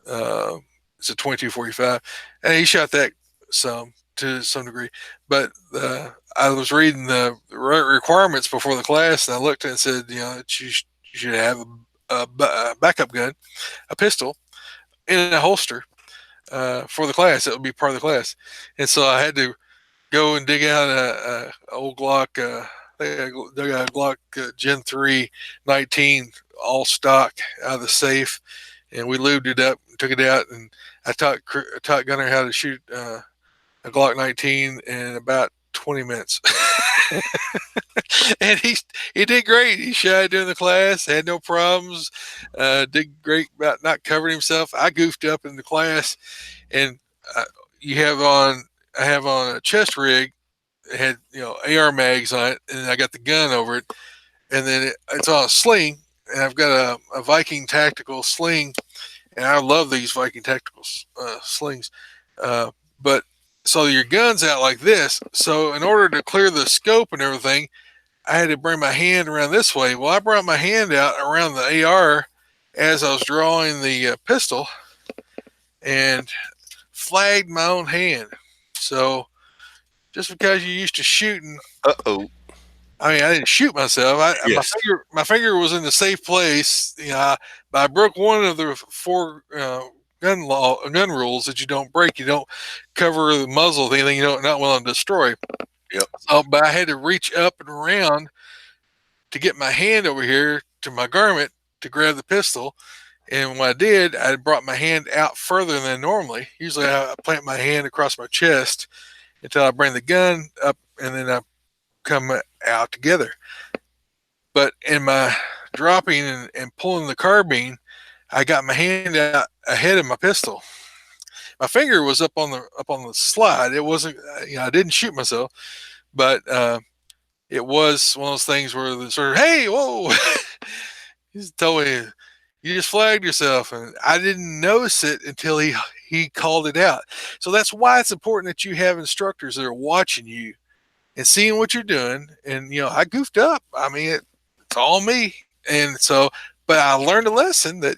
Uh, it's a 2245, and he shot that to some degree. But I was reading the requirements before the class, and I looked and said, you should have a backup gun, a pistol, in a holster for the class. That would be part of the class. And so I had to go and dig out a old Glock. I think I dug out a Glock Gen 3 19 all stock out of the safe, and we lubed it up, took it out, and I taught Gunner how to shoot a Glock 19 in about 20 minutes. And he did great. He shot during the class, had no problems, did great about not covering himself. I goofed up in the class, and uh, you have on I have on a chest rig. It had AR mags on it, and I got the gun over it, and then it's on a sling, and I've got a Viking tactical sling, and I love these Viking tactical slings. But so your gun's out like this. So in order to clear the scope and everything, I had to bring my hand around this way. Well, I brought my hand out around the AR as I was drawing the pistol and flagged my own hand. So just because you're used to shooting, Uh-oh. I mean, I didn't shoot myself. My Yes. finger was in a safe place. But I broke one of the four gun rules that you don't break. You don't cover the muzzle with anything you don't not want to destroy. Yep. But I had to reach up and around to get my hand over here to my garment to grab the pistol. And when I did, I brought my hand out further than normally. Usually, I plant my hand across my chest until I bring the gun up, and then I come out together. But in my dropping and pulling the carbine, I got my hand out ahead of my pistol. My finger was up on the slide. It wasn't, I didn't shoot myself, but it was one of those things where the sort of, hey, whoa, he told me you just flagged yourself, and I didn't notice it until he called it out. So that's why it's important that you have instructors that are watching you and seeing what you're doing. And I goofed up. I mean, it's all me. And so, but I learned a lesson that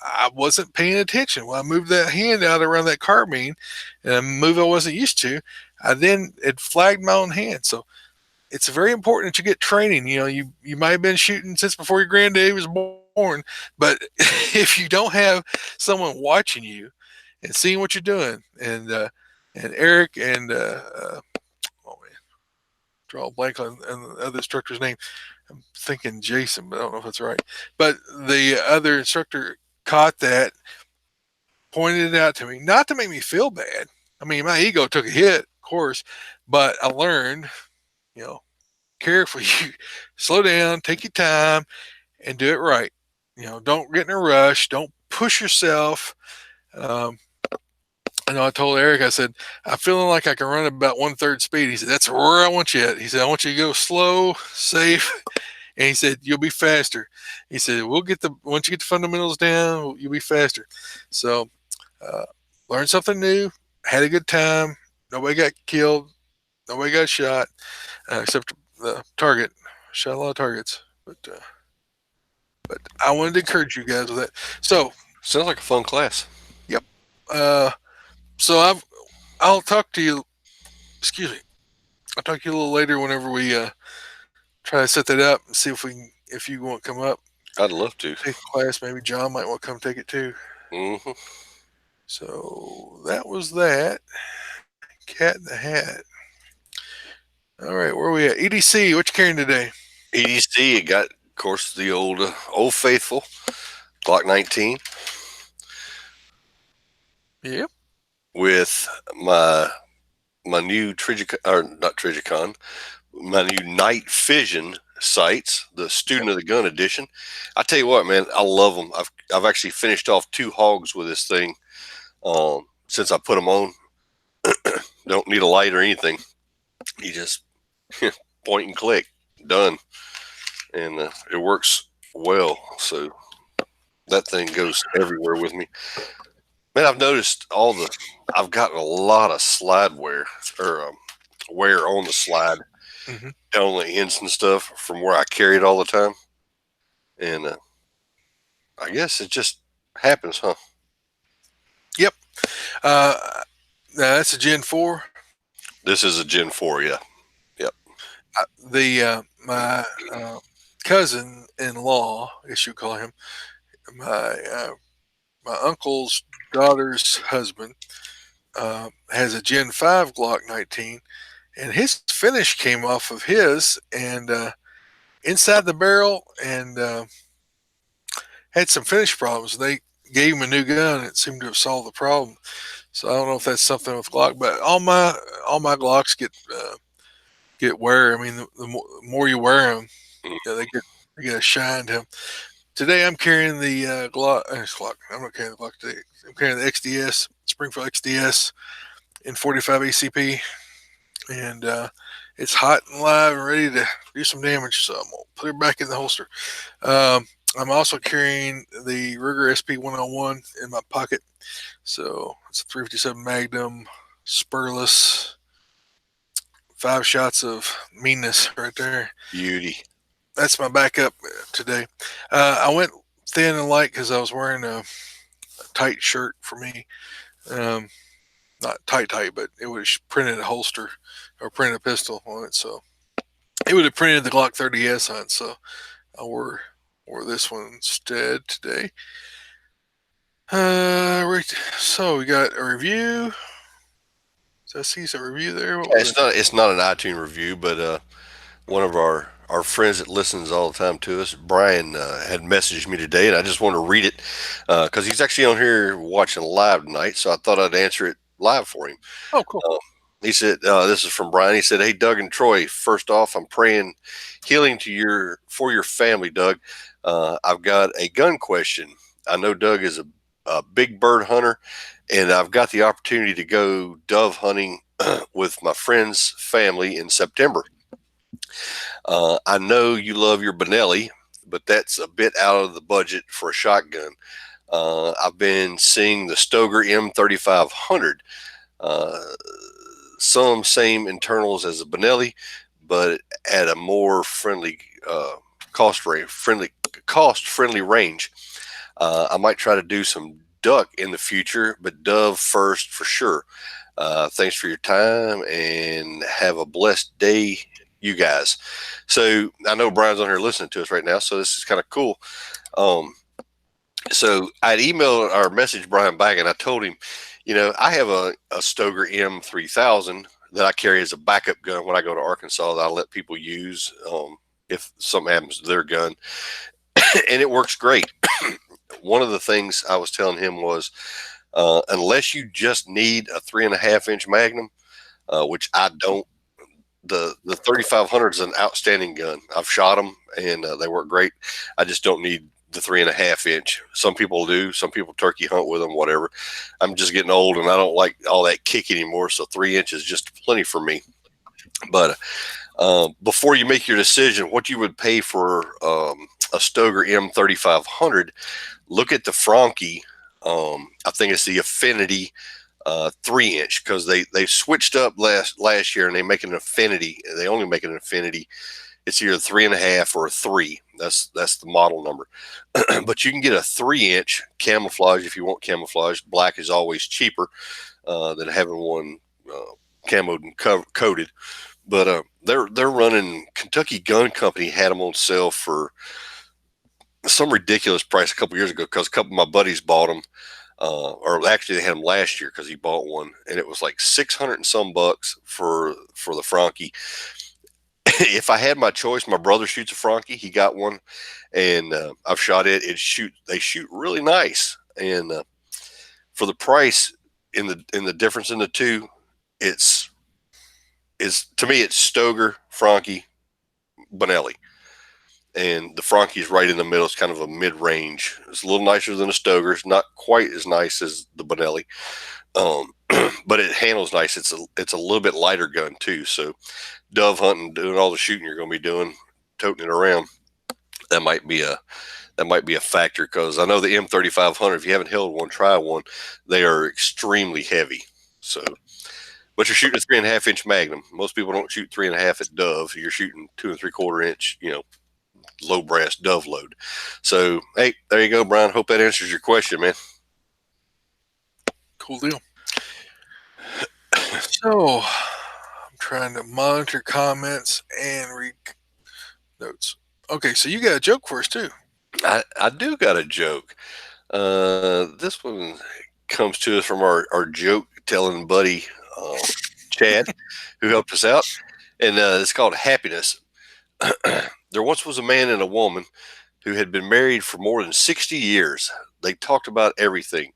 I wasn't paying attention when I moved that hand out around that carbine, and a move I wasn't used to. I then it flagged my own hand. So it's very important that you get training. You might have been shooting since before your granddaddy was born, but if you don't have someone watching you and seeing what you're doing, and Eric and oh man, draw a blank on the other instructor's name. I'm thinking Jason, but I don't know if that's right. But the other instructor caught that, pointed it out to me, not to make me feel bad. I mean, my ego took a hit, of course, but I learned, you know, carefully, slow down, take your time, and do it right. Don't get in a rush. Don't push yourself. Um, I know I told Eric, I said, I'm feeling like I can run about one third speed. He said, that's where I want you at. He said, I want you to go slow, safe. And he said, you'll be faster. He said, once you get the fundamentals down, you'll be faster. So, uh, learned something new, had a good time. Nobody got killed. Nobody got shot, except the target. Shot a lot of targets. But I wanted to encourage you guys with that. So, Sounds like a fun class. yep. Uh, so I'll talk to you. Excuse me. I'll talk to you a little later whenever we try to set that up and see if you want to come up, I'd love to. take a class. Maybe John might want to come take it too. Mm-hmm. So that was that. Cat in the Hat. All right, where are we at? EDC, what you carrying today? EDC, it got, of course, the old faithful Glock 19 Yep. with my new Trigicon, or not Trigicon, my new night vision sights, the student of the gun edition. I tell you what, man, I love them. I've actually finished off 2 hogs with this thing since I put them on. Don't need a light or anything. You just point and click, done, and it works well. So that thing goes everywhere with me. Man, I've noticed I've gotten a lot of slide wear or wear on the slide Hmm. down on the ends and stuff from where I carry it all the time. And I guess it just happens, huh? Yep. Now that's a Gen 4. This is a Gen 4, yeah. Yep. The my cousin-in-law, I guess you call him, my my uncle's daughter's husband, has a Gen 5 Glock 19, and his finish came off of his and inside the barrel, and had some finish problems. They gave him a new gun. And it seemed to have solved the problem. So I don't know if that's something with Glock, but all my Glocks get wear. I mean, the more you wear them, yeah, they get a shine to them. Today I'm carrying the Glock. I'm not carrying the Glock today. I'm carrying the XDS Springfield XDS in 45 ACP, and it's hot and live and ready to do some damage. So I'm gonna put it back in the holster. Um, I'm also carrying the Ruger SP 101 in my pocket. So it's a 357 Magnum, spurless, 5 shots of meanness right there. Beauty. That's my backup today. I went thin and light because I was wearing a tight shirt for me. Um, Not tight, but it was printed a holster or printed a pistol on it. So it would have printed the Glock 30S on it. So I wore this one instead today. Right. So we got a review. So I see some review there. What was it? It's not an iTunes review, but one of our friends that listens all the time to us, Brian, had messaged me today, and I just want to read it because he's actually on here watching live tonight. So I thought I'd answer it live for him. Oh, cool. He said, "This is from Brian." He said, "Hey, Doug and Troy. First off, I'm praying healing for your family, Doug. I've got a gun question. I know Doug is a big bird hunter, and I've got the opportunity to go dove hunting with my friend's family in September. I know you love your Benelli, but that's a bit out of the budget for a shotgun. I've been seeing the Stoeger M3500, some same internals as a Benelli, but at a more friendly cost friendly range. I might try to do some duck in the future, but dove first for sure. Thanks for your time and have a blessed day, you guys." So I know Brian's on here listening to us right now, so this is kind of cool. So I'd emailed or messaged Brian back, and I told him, I have a Stoeger M3000 that I carry as a backup gun when I go to Arkansas that I let people use if something happens to their gun, and it works great. One of the things I was telling him was, unless you just need a 3.5-inch Magnum, which I don't, the 3500 is an outstanding gun. I've shot them and they work great. I just don't need the 3.5-inch. Some people do. Some people turkey hunt with them, whatever. I'm just getting old and I don't like all that kick anymore. So 3 inch is just plenty for me. But before you make your decision, what you would pay for a Stoeger M3500, look at the Franke. I think it's the Affinity 3-inch, because they switched up last year and they make an Affinity. They only make an Affinity. It's either 3.5 or a 3. That's the model number. But you can get a 3-inch camouflage if you want camouflage. Black is always cheaper than having one camoed and coated. But they're running. Kentucky Gun Company had them on sale for some ridiculous price a couple years ago because a couple of my buddies bought them. Or actually, they had them last year because he bought one, and it was like 600 and some bucks for the Franke. If I had my choice, my brother shoots a Franke. He got one, and I've shot it. They shoot really nice, and for the price in the difference in the two, it's to me it's Stoeger, Franke, Benelli. And the Franke is right in the middle. It's kind of a mid-range. It's a little nicer than a Stoeger. It's not quite as nice as the Benelli, but it handles nice. It's a little bit lighter gun too. So dove hunting, doing all the shooting you're going to be doing, toting it around, that might be a factor, because I know the M3500. If you haven't held one, try one. They are extremely heavy. So, but you're shooting a 3.5-inch Magnum. Most people don't shoot 3.5 at dove. You're shooting 2 3/4 inch. Low brass dove load. So, hey, there you go, Brian. Hope that answers your question, man. Cool deal. So I'm trying to monitor comments and read notes. Okay, so you got a joke for us too. I do got a joke. This one comes to us from our joke telling buddy, Chad, who helped us out. And it's called Happiness. There once was a man and a woman who had been married for more than 60 years. They talked about everything.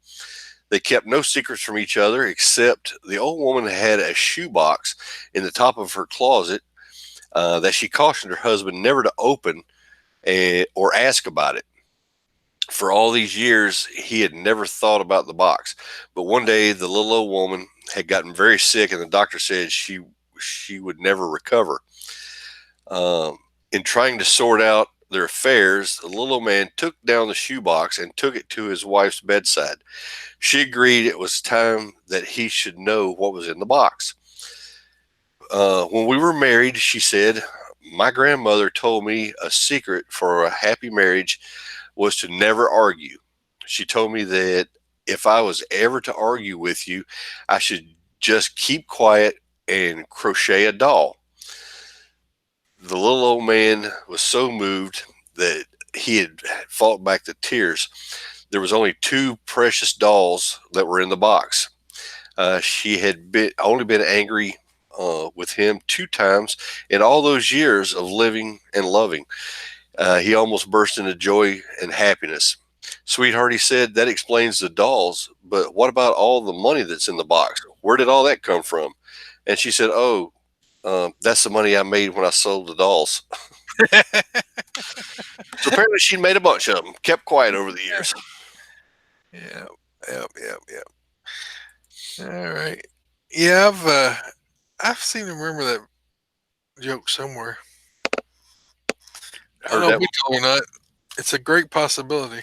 They kept no secrets from each other, except the old woman had a shoebox in the top of her closet that she cautioned her husband never to open or ask about it. For all these years, he had never thought about the box. But one day, the little old woman had gotten very sick, and the doctor said she would never recover. Um, in trying to sort out their affairs, the little old man took down the shoebox and took it to his wife's bedside. She agreed it was time that he should know what was in the box. When we were married, she said, my grandmother told me a secret for a happy marriage was to never argue. She told me that if I was ever to argue with you, I should just keep quiet and crochet a doll. The little old man was so moved that he had fought back the tears. There was only two precious dolls that were in the box. She had only been angry with him two times in all those years of living and loving. He almost burst into joy and happiness. Sweetheart, he said, that explains the dolls, but what about all the money that's in the box? Where did all that come from? And she said, oh, that's the money I made when I sold the dolls. So apparently she made a bunch of them, kept quiet over the years. Yeah, yeah. All right. Yeah, I've seemed to remember that joke somewhere. I don't know if we told or not. It's a great possibility.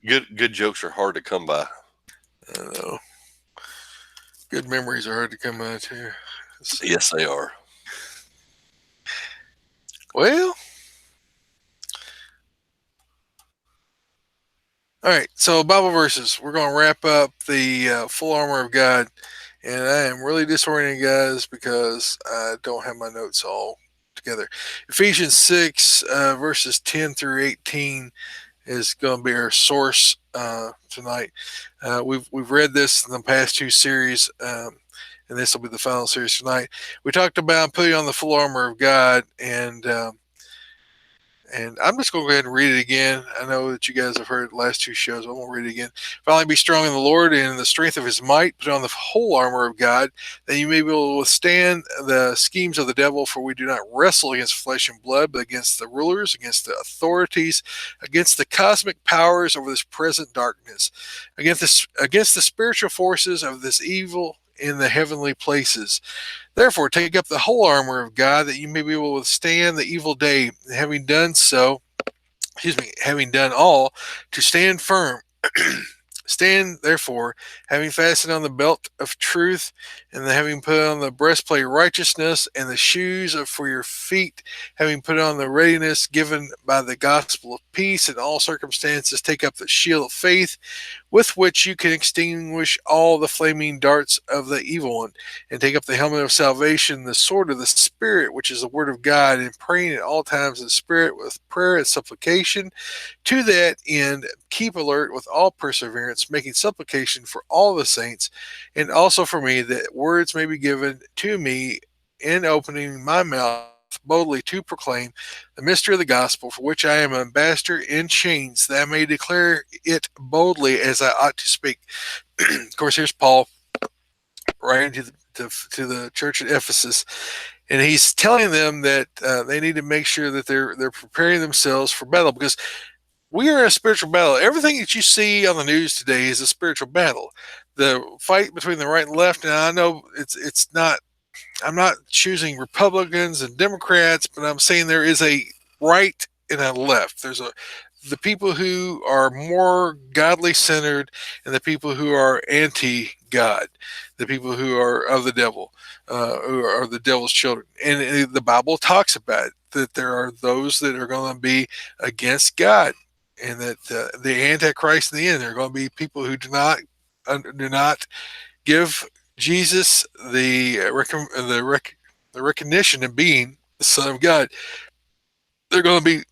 Good jokes are hard to come by. I don't know. Good memories are hard to come by too. Yes, they are. Well, all right. So Bible verses. We're going to wrap up the full armor of God, and I am really disoriented, guys, because I don't have my notes all together. Ephesians 6 verses 10 through 18 is going to be our source tonight. We've read this in the past two series, and this will be the final series tonight. We talked about putting on the full armor of God, and I'm just going to go ahead and read it again. I know that you guys have heard the last two shows. I won't read it again. Finally, be strong in the Lord and in the strength of his might. Put on the whole armor of God, that you may be able to withstand the schemes of the devil. For we do not wrestle against flesh and blood, but against the rulers, against the authorities, against the cosmic powers over this present darkness, against the spiritual forces of this evil in the heavenly places. Therefore, take up the whole armor of God, that you may be able to withstand the evil day, having done all, to stand firm. Stand, therefore, having fastened on the belt of truth, and having put on the breastplate of righteousness, and the shoes for your feet, having put on the readiness given by the gospel of peace. In all circumstances, take up the shield of faith, with which you can extinguish all the flaming darts of the evil one, and take up the helmet of salvation, the sword of the Spirit, which is the word of God, and praying at all times in the Spirit with prayer and supplication. To that end, keep alert with all perseverance, making supplication for all the saints, and also for me, that words may be given to me in opening my mouth boldly to proclaim the mystery of the gospel, for which I am an ambassador in chains, that I may declare it boldly as I ought to speak. Of course, here's Paul writing to the church at Ephesus, and he's telling them that they need to make sure that they're preparing themselves for battle, because we are in a spiritual battle. Everything that you see on the news today is a spiritual battle. The fight between the right and left, and I know it's not. I'm not choosing Republicans and Democrats, but I'm saying there is a right and a left. There's the people who are more godly centered, and the people who are anti-God, the people who are of the devil, who are the devil's children. And the Bible talks about it, that there are those that are going to be against God, and that the Antichrist in the end, there are going to be people who do not give Jesus the recognition of being the Son of God. They're going to be,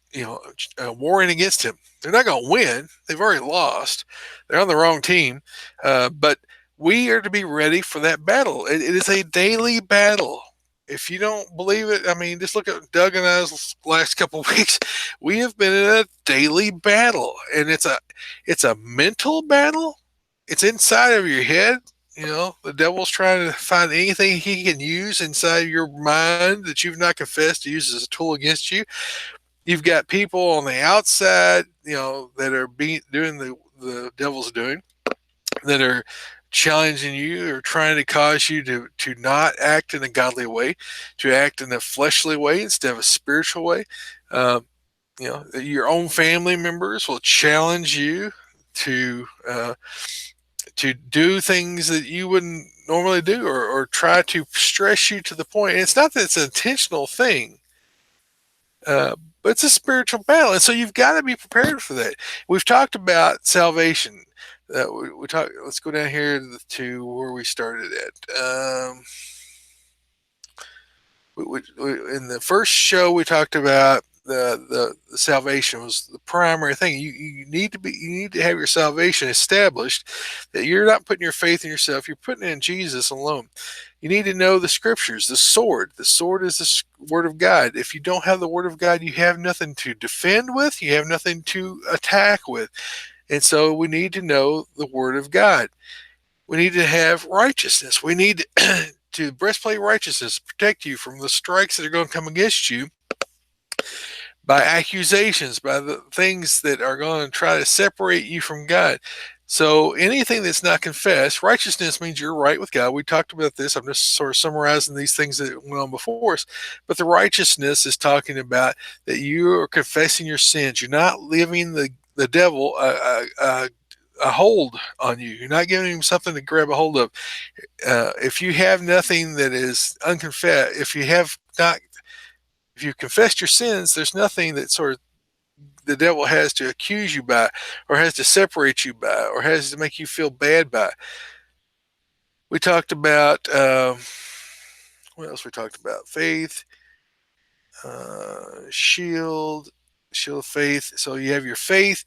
warring against him. They're not going to win. They've already lost. They're on the wrong team. But we are to be ready for that battle. It is a daily battle. If you don't believe it, I mean, just look at Doug and I's last couple of weeks. We have been in a daily battle, and it's a mental battle. It's inside of your head. You know, the devil's trying to find anything he can use inside your mind that you've not confessed to use as a tool against you. You've got people on the outside, that are doing the devil's doing, that are challenging you or trying to cause you to not act in a godly way, to act in a fleshly way instead of a spiritual way. Um, your own family members will challenge you to to do things that you wouldn't normally do, or try to stress you to the point. And it's not that it's an intentional thing, but it's a spiritual battle, and so you've got to be prepared for that. We've talked about salvation. We talk. Let's go down here to where we started at. In the first show, we talked about the salvation was the primary thing. You need to have your salvation established, that you're not putting your faith in yourself. You're putting it in Jesus alone. You need to know the scriptures, the sword. The sword is the word of God. If you don't have the word of God, you have nothing to defend with. You have nothing to attack with. And so we need to know the word of God. We need to have righteousness. We need to breastplate righteousness, protect you from the strikes that are going to come against you by accusations, by the things that are going to try to separate you from God. So anything that's not confessed, righteousness means you're right with God. We talked about this. I'm just sort of summarizing these things that went on before us. But the righteousness is talking about that you are confessing your sins. You're not leaving the devil a hold on you. You're not giving him something to grab a hold of. If you have nothing that is unconfessed, if you confessed your sins, there's nothing that sort of the devil has to accuse you by, or has to separate you by, or has to make you feel bad by. We talked about what else? We talked about faith, shield, shield of faith. So you have your faith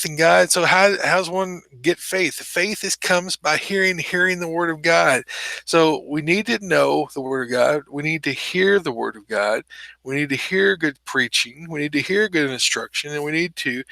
in God. So how's one get faith? Faith comes by hearing the word of God. So we need to know the word of God. We need to hear the word of God. We need to hear good preaching. We need to hear good instruction, and we need to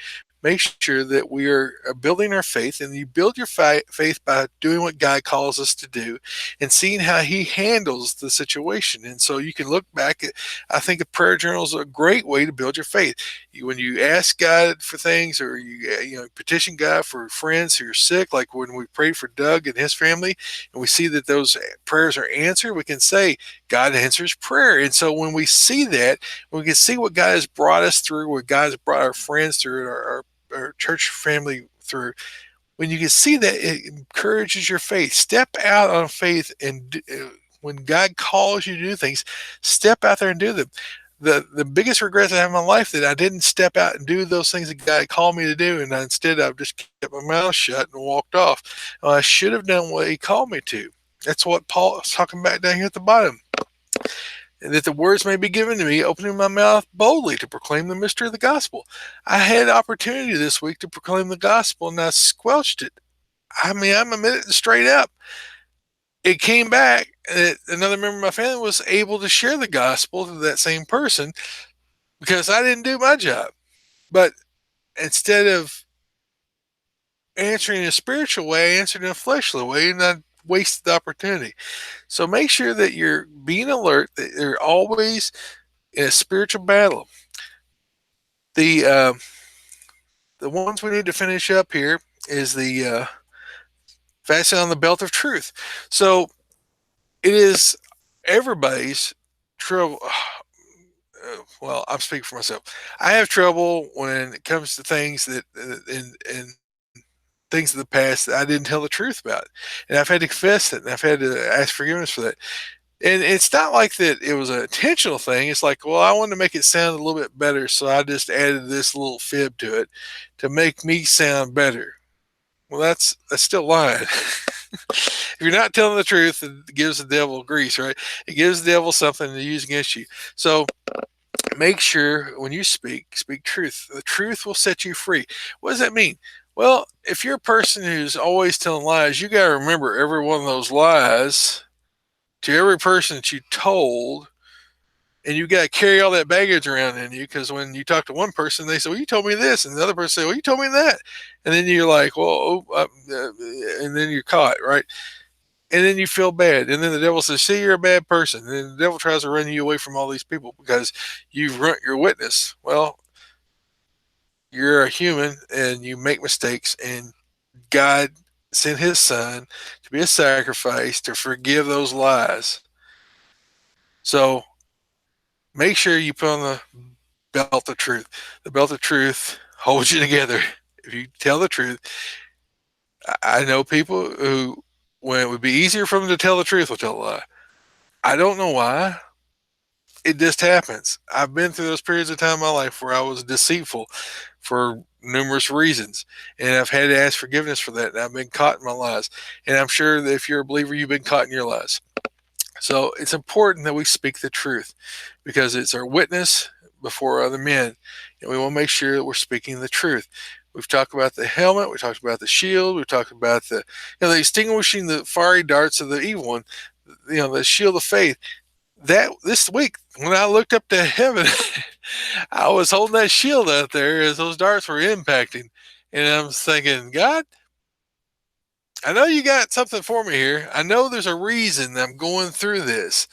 make sure that we are building our faith. And you build your faith by doing what God calls us to do and seeing how he handles the situation. And so you can look back at, I think a prayer journal is a great way to build your faith. When you ask God for things, or you petition God for friends who are sick, like when we prayed for Doug and his family, and we see that those prayers are answered, we can say God answers prayer. And so when we see that, we can see what God has brought us through, what God has brought our friends through, our church family through. When you can see that, it encourages your faith. Step out on faith, and when God calls you to do things, step out there and do them. The biggest regrets I have in my life, that I didn't step out and do those things that God called me to do, and instead I've just kept my mouth shut and walked off. I should have done what he called me to. That's what Paul is talking about down here at the bottom. And that the words may be given to me, opening my mouth boldly to proclaim the mystery of the gospel. I had opportunity this week to proclaim the gospel, and I squelched it. I mean, I'm admitting it straight up. It came back that another member of my family was able to share the gospel to that same person because I didn't do my job. But instead of answering in a spiritual way, I answered in a fleshly way, and I wasted the opportunity. So make sure that you're being alert, that you're always in a spiritual battle. The uh, the ones we need to finish up here is the fasten on the belt of truth. So it is everybody's trouble. Well, I'm speaking for myself. I have trouble when it comes to things that in things of the past that I didn't tell the truth about, and I've had to confess it, and I've had to ask forgiveness for that. And it's not like that it was an intentional thing. It's like, well, I wanted to make it sound a little bit better, so I just added this little fib to it to make me sound better. Well, that's still lying. If you're not telling the truth, it gives the devil grease, right? It gives the devil something to use against you. So make sure when you speak truth. The truth will set you free. What does that mean? Well, if you're a person who's always telling lies, you got to remember every one of those lies to every person that you told, and you got to carry all that baggage around in you, because when you talk to one person, they say, "Well, you told me this," and the other person say, "Well, you told me that," and then you're like, "Well," and then you're caught, right? And then you feel bad, and then the devil says, "See, you're a bad person," and then the devil tries to run you away from all these people because you've ruined your witness. Well, you're a human and you make mistakes, and God sent His Son to be a sacrifice to forgive those lies. So make sure you put on the belt of truth. The belt of truth holds you together. If you tell the truth, I know people who, when it would be easier for them to tell the truth, will tell a lie. I don't know why. It just happens. I've been through those periods of time in my life where I was deceitful for numerous reasons, and I've had to ask forgiveness for that. And I've been caught in my lies, and I'm sure that if you're a believer, you've been caught in your lies. So it's important that we speak the truth, because it's our witness before other men, and we want to make sure that we're speaking the truth. We've talked about the helmet, we talked about the shield, we talked about the extinguishing the fiery darts of the evil one, the shield of faith. That this week, when I looked up to heaven, I was holding that shield out there as those darts were impacting, and I'm thinking, God, I know you got something for me here. I know there's a reason I'm going through this.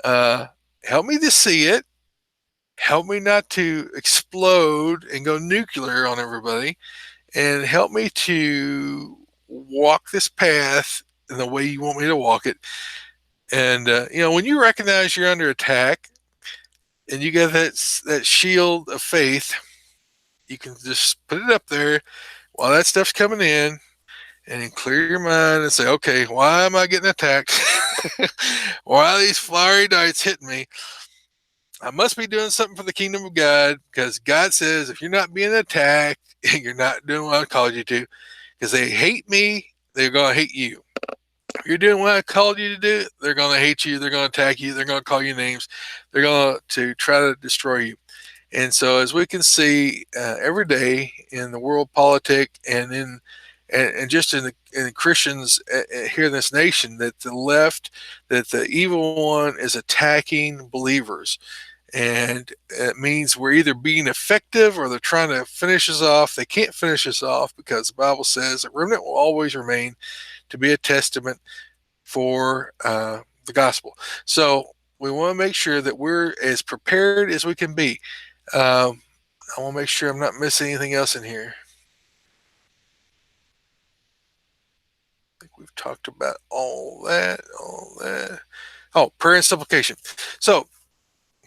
Uh, Help me to see it. Help me not to explode and go nuclear on everybody, and help me to walk this path in the way you want me to walk it. And when you recognize you're under attack, and you got that shield of faith, you can just put it up there while that stuff's coming in, and then clear your mind and say, okay, why am I getting attacked? Why are these fiery darts hitting me? I must be doing something for the kingdom of God, because God says if you're not being attacked, you're not doing what I called you to, because they hate me, they're going to hate you. If you're doing what I called you to do, they're going to hate you, they're going to attack you, they're going to call you names, they're going to try to destroy you. And so, as we can see every day in the world politic, and just in Christians here in this nation, that the left, that the evil one is attacking believers, and it means we're either being effective or they're trying to finish us off. They can't finish us off, because the Bible says a remnant will always remain to be a testament for the gospel. So we want to make sure that we're as prepared as we can be. I want to make sure I'm not missing anything else in here. I think we've talked about all that. Oh, prayer and supplication. So,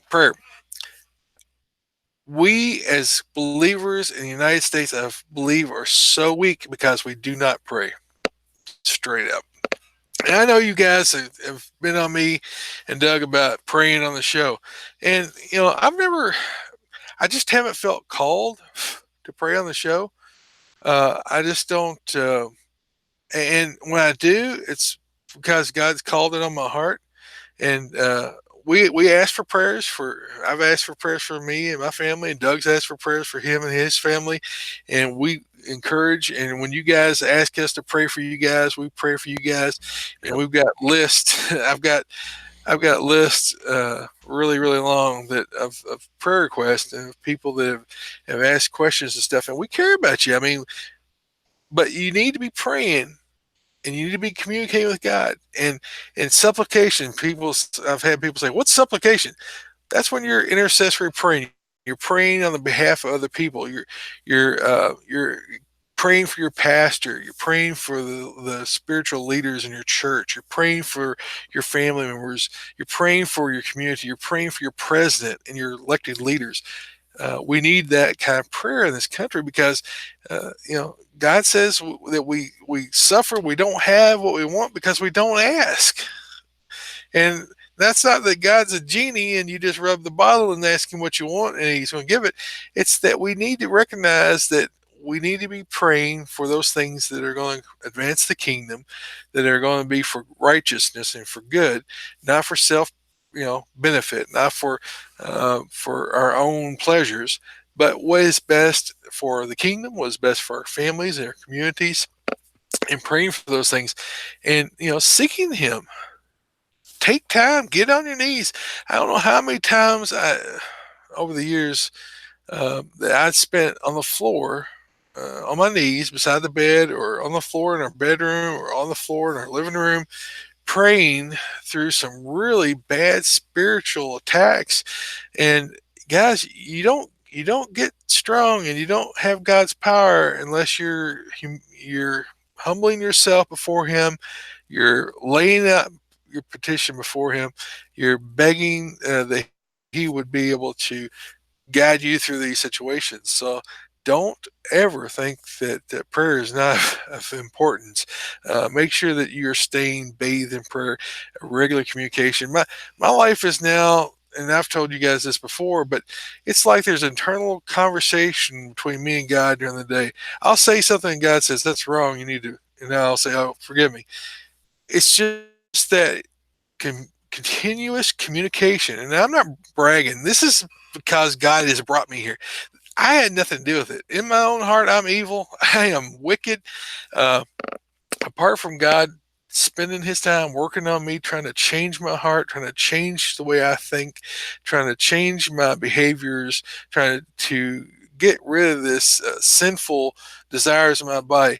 prayer. We as believers in the United States, I believe, are so weak because we do not pray. Straight up. And I know you guys have been on me and Doug about praying on the show. And, I just haven't felt called to pray on the show. I just don't. And when I do, it's because God's called it on my heart. And we ask for prayers for. I've asked for prayers for me and my family, and Doug's asked for prayers for him and his family. And we encourage. And when you guys ask us to pray for you guys, we pray for you guys. And we've got lists. I've got lists really, really long of prayer requests and of people that have asked questions and stuff. And we care about you. I mean, but you need to be praying, and you need to be communicating with God, and supplication. I've had people say, "What's supplication?" That's when you're intercessory praying. You're praying on the behalf of other people. You're praying for your pastor. You're praying for the spiritual leaders in your church. You're praying for your family members. You're praying for your community. You're praying for your president and your elected leaders. We need that kind of prayer in this country, because God says that we suffer, we don't have what we want because we don't ask. And that's not that God's a genie and you just rub the bottle and ask him what you want and he's going to give it. It's that we need to recognize that we need to be praying for those things that are going to advance the kingdom, that are going to be for righteousness and for good, not for self benefit, not for our own pleasures, but what is best for the kingdom, what is best for our families and our communities, and praying for those things, and seeking him. take time, get on your knees. I don't know how many times over the years that I'd spent on the floor, on my knees beside the bed, or on the floor in our bedroom, or on the floor in our living room, praying through some really bad spiritual attacks. And guys, you don't get strong and you don't have God's power unless you're humbling yourself before Him. You're laying out your petition before Him. You're begging that He would be able to guide you through these situations. So don't ever think that prayer is not of importance. Make sure that you're staying bathed in prayer, regular communication. My life is now, and I've told you guys this before, but it's like there's internal conversation between me and God during the day. I'll say something, and God says, "That's wrong. You need to," and I'll say, "Oh, forgive me." It's just that continuous communication. And I'm not bragging. This is because God has brought me here. I had nothing to do with it. In my own heart, I'm evil. I am wicked. Uh, Apart from God spending his time working on me, trying to change my heart, trying to change the way I think, trying to change my behaviors, trying to get rid of this sinful desires of my body,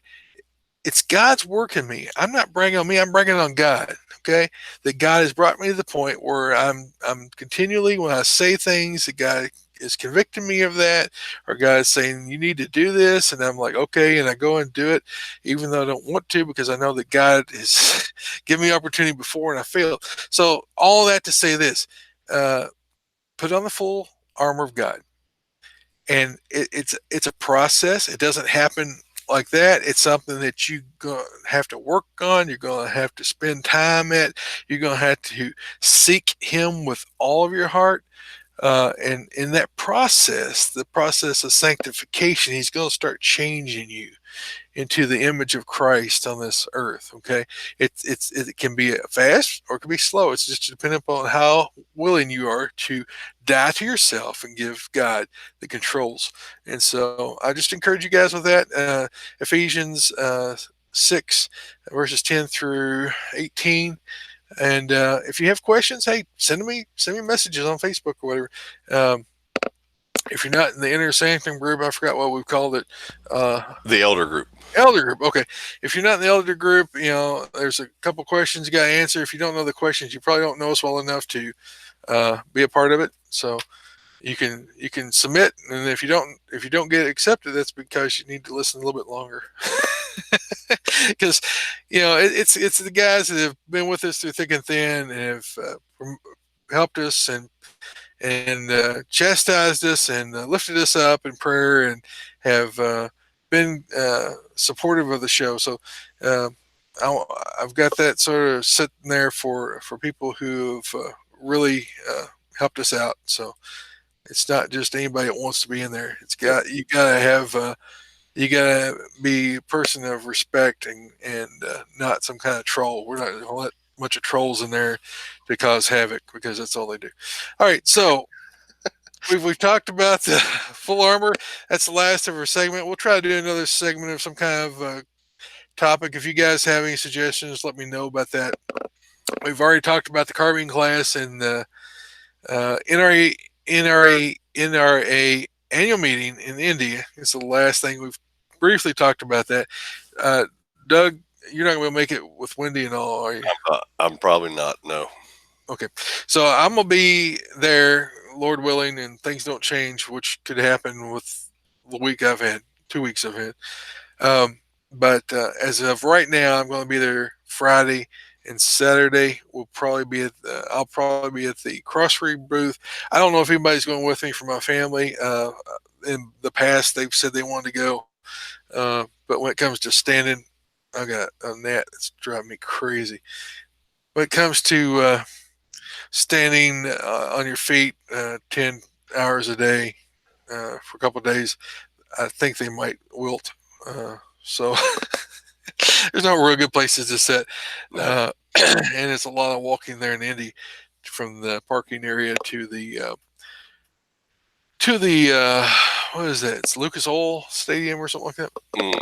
it's God's work in me. I'm not bragging on me. I'm bragging on God. Okay, that God has brought me to the point where I'm continually, when I say things, that God is convicting me of that, or God is saying you need to do this, and I'm like, okay, and I go and do it, even though I don't want to, because I know that God has given me opportunity before and I failed. So all that to say this: uh, put on the full armor of God, and it's a process. It doesn't happen like that. It's something that you gonna have to work on. You're gonna have to spend time at. You're gonna have to seek Him with all of your heart. And in that process, the process of sanctification, He's going to start changing you into the image of Christ on this earth. Okay, it can be fast or it can be slow. It's just dependent upon how willing you are to die to yourself and give God the controls. And so I just encourage you guys with that. Ephesians 6 verses 10 through 18. And if you have questions, hey, send me messages on Facebook or whatever. Um, if you're not in the inner sanctum group, I forgot what we've called it. Uh, The elder group. Elder group. Okay. If you're not in the elder group, there's a couple questions you got to answer. If you don't know the questions, you probably don't know us well enough to be a part of it. So you can submit, and if you don't get accepted, that's because you need to listen a little bit longer. Because it's the guys that have been with us through thick and thin and have helped us and chastised us and lifted us up in prayer and have been supportive of the show. So uh, I've got that sort of sitting there for people who've really helped us out. So it's not just anybody that wants to be in there. You gotta have you gotta be a person of respect and not some kind of troll. We're not gonna let a bunch of trolls in there to cause havoc, because that's all they do. All right, so we've talked about the full armor. That's the last of our segment. We'll try to do another segment of some kind of topic. If you guys have any suggestions, let me know about that. We've already talked about the carbine class and the NRA annual meeting in Indy. It's the last thing we've briefly talked about that. Doug, you're not going to make it with Wendy and all, are you? I'm probably not. No. Okay, so I'm gonna be there, Lord willing, and things don't change, which could happen with the week I've had, 2 weeks I've had. But as of right now, I'm going to be there Friday and Saturday. I'll probably be at the Crossread booth. I don't know if anybody's going with me from my family. In the past, they've said they wanted to go, but when it comes to standing, I got a gnat that's driving me crazy. When it comes to standing on your feet 10 hours a day for a couple of days, I think they might wilt. So there's no real good places to sit. And it's a lot of walking there in Indy from the parking area to the what is that? It's Lucas Oil Stadium or something like that. Mm.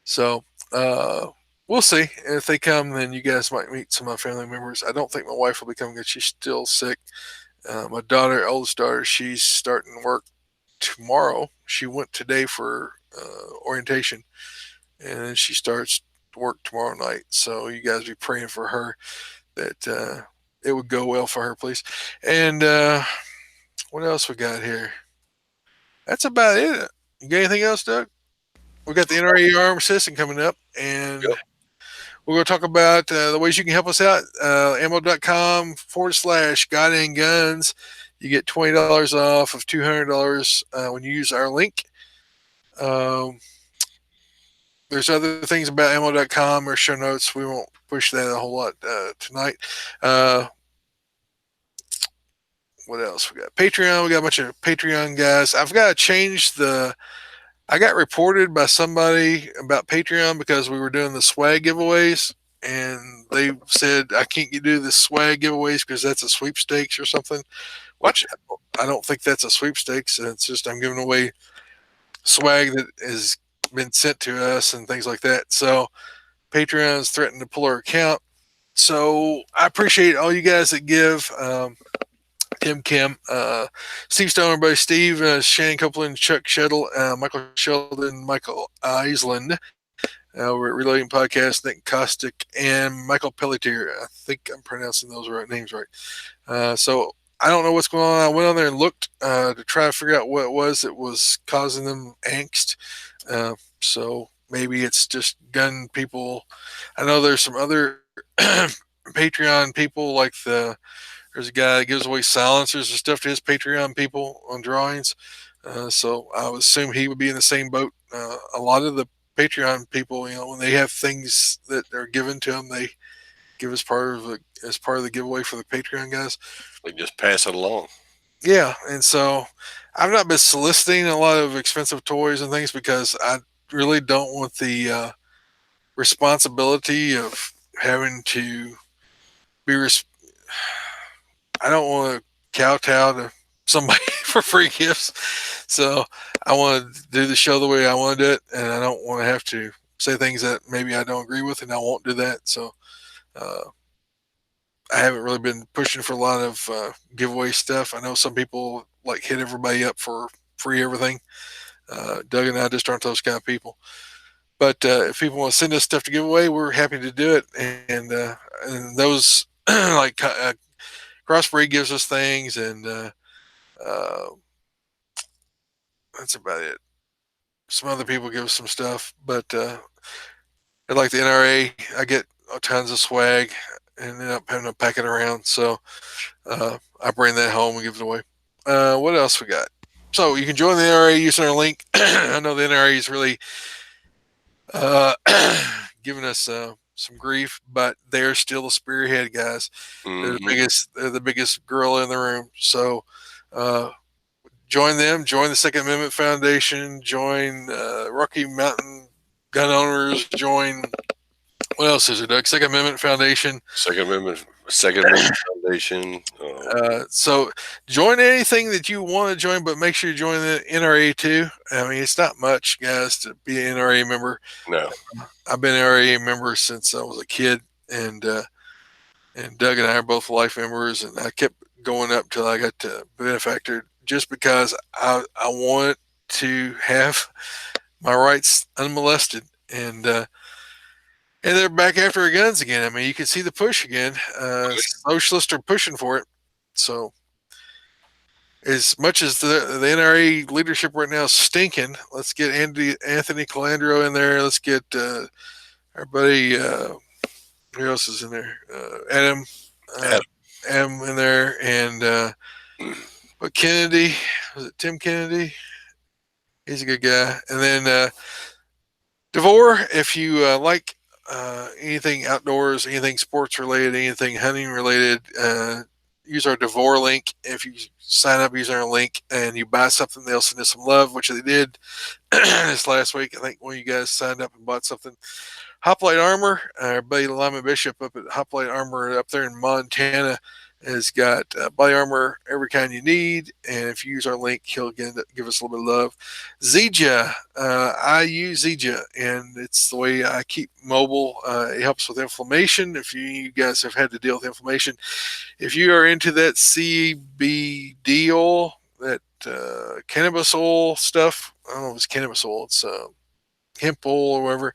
So we'll see. If they come, then you guys might meet some of my family members. I don't think my wife will be coming because she's still sick. My daughter, oldest daughter, she's starting work tomorrow. She went today for orientation, and then she starts work tomorrow night. So you guys be praying for her that it would go well for her, please. And what else we got here? That's about it. You got anything else, Doug? We got the NRA arm system coming up, and Yep. we're going to talk about the ways you can help us out. Ammo.com/God and Guns. You get $20 off of $200 when you use our link. Um, there's other things about ammo.com or show notes. We won't push that a whole lot tonight. Uh, what else we got? Patreon. We got a bunch of Patreon guys. I've got to change the. I got reported by somebody about Patreon because we were doing the swag giveaways, and they said I can't do the swag giveaways because that's a sweepstakes or something. What? Which I don't think that's a sweepstakes. It's just I'm giving away swag that has been sent to us and things like that. So Patreon's threatened to pull our account. So I appreciate all you guys that give. Tim Kim, Steve Stone, everybody, Steve, Shane Copeland, Chuck Shettle, Michael Sheldon, Michael Island, we're at Relating Podcast, Nick Kostick, and Michael Pelletier. I think I'm pronouncing those right names right. So I don't know what's going on. I went on there and looked to try to figure out what it was that was causing them angst. So maybe it's just gun people. I know there's some other Patreon people like there's a guy that gives away silencers and stuff to his Patreon people on drawings. So I would assume he would be in the same boat. A lot of the Patreon people, when they have things that are given to them, they give as part of the giveaway for the Patreon guys. They just pass it along. Yeah, and so I've not been soliciting a lot of expensive toys and things because I really don't want the responsibility of having to be. I don't want to kowtow to somebody for free gifts, so I want to do the show the way I want to do it, and I don't want to have to say things that maybe I don't agree with, and I won't do that. So uh, I haven't really been pushing for a lot of giveaway stuff. I know some people like hit everybody up for free everything. Doug and I just aren't those kind of people. But if people want to send us stuff to give away, we're happy to do it. And those like Crossbreed gives us things, and uh, that's about it. Some other people give us some stuff, but like the NRA, I get tons of swag and end up having to pack it around. So I bring that home and give it away. What else we got? So you can join the NRA using our link. I know the NRA is really uh, giving us some grief, but they're still the spearhead guys. They're the Mm-hmm. biggest. They're the biggest gorilla in the room. So uh, join them. Join the Second Amendment Foundation. Join Rocky Mountain Gun Owners. Join. What else is it, Doug? Second Amendment Foundation. Second Amendment Foundation. So join anything that you want to join, but make sure you join the NRA too. I mean, it's not much, guys, to be an NRA member. No. I've been an NRA member since I was a kid, and Doug and I are both life members, and I kept going up till I got to benefactor just because I wanted to have my rights unmolested, and they're back after our guns again. I mean, you can see the push again. Socialists are pushing for it. So, as much as the NRA leadership right now is stinking, let's get Anthony Calandro in there. Let's get our buddy, who else is in there? Adam, uh, Adam in there. And but Kennedy, was it Tim Kennedy? He's a good guy. And then DeVore, if you like anything outdoors, anything sports related, anything hunting related, use our DeVore link. If you sign up using our link and you buy something, they'll send us some love, which they did this last week. I think one of you guys signed up and bought something. Hoplite Armor, our buddy Lyman Bishop up at Hoplite Armor up there in Montana. has got body armor, every kind you need. And if you use our link, he'll again give us a little bit of love. Zija, I use Zija, and it's the way I keep mobile. It helps with inflammation. If you guys have had to deal with inflammation, if you are into that CBD oil, that cannabis oil stuff, I don't know if it's cannabis oil, it's hemp oil or whatever.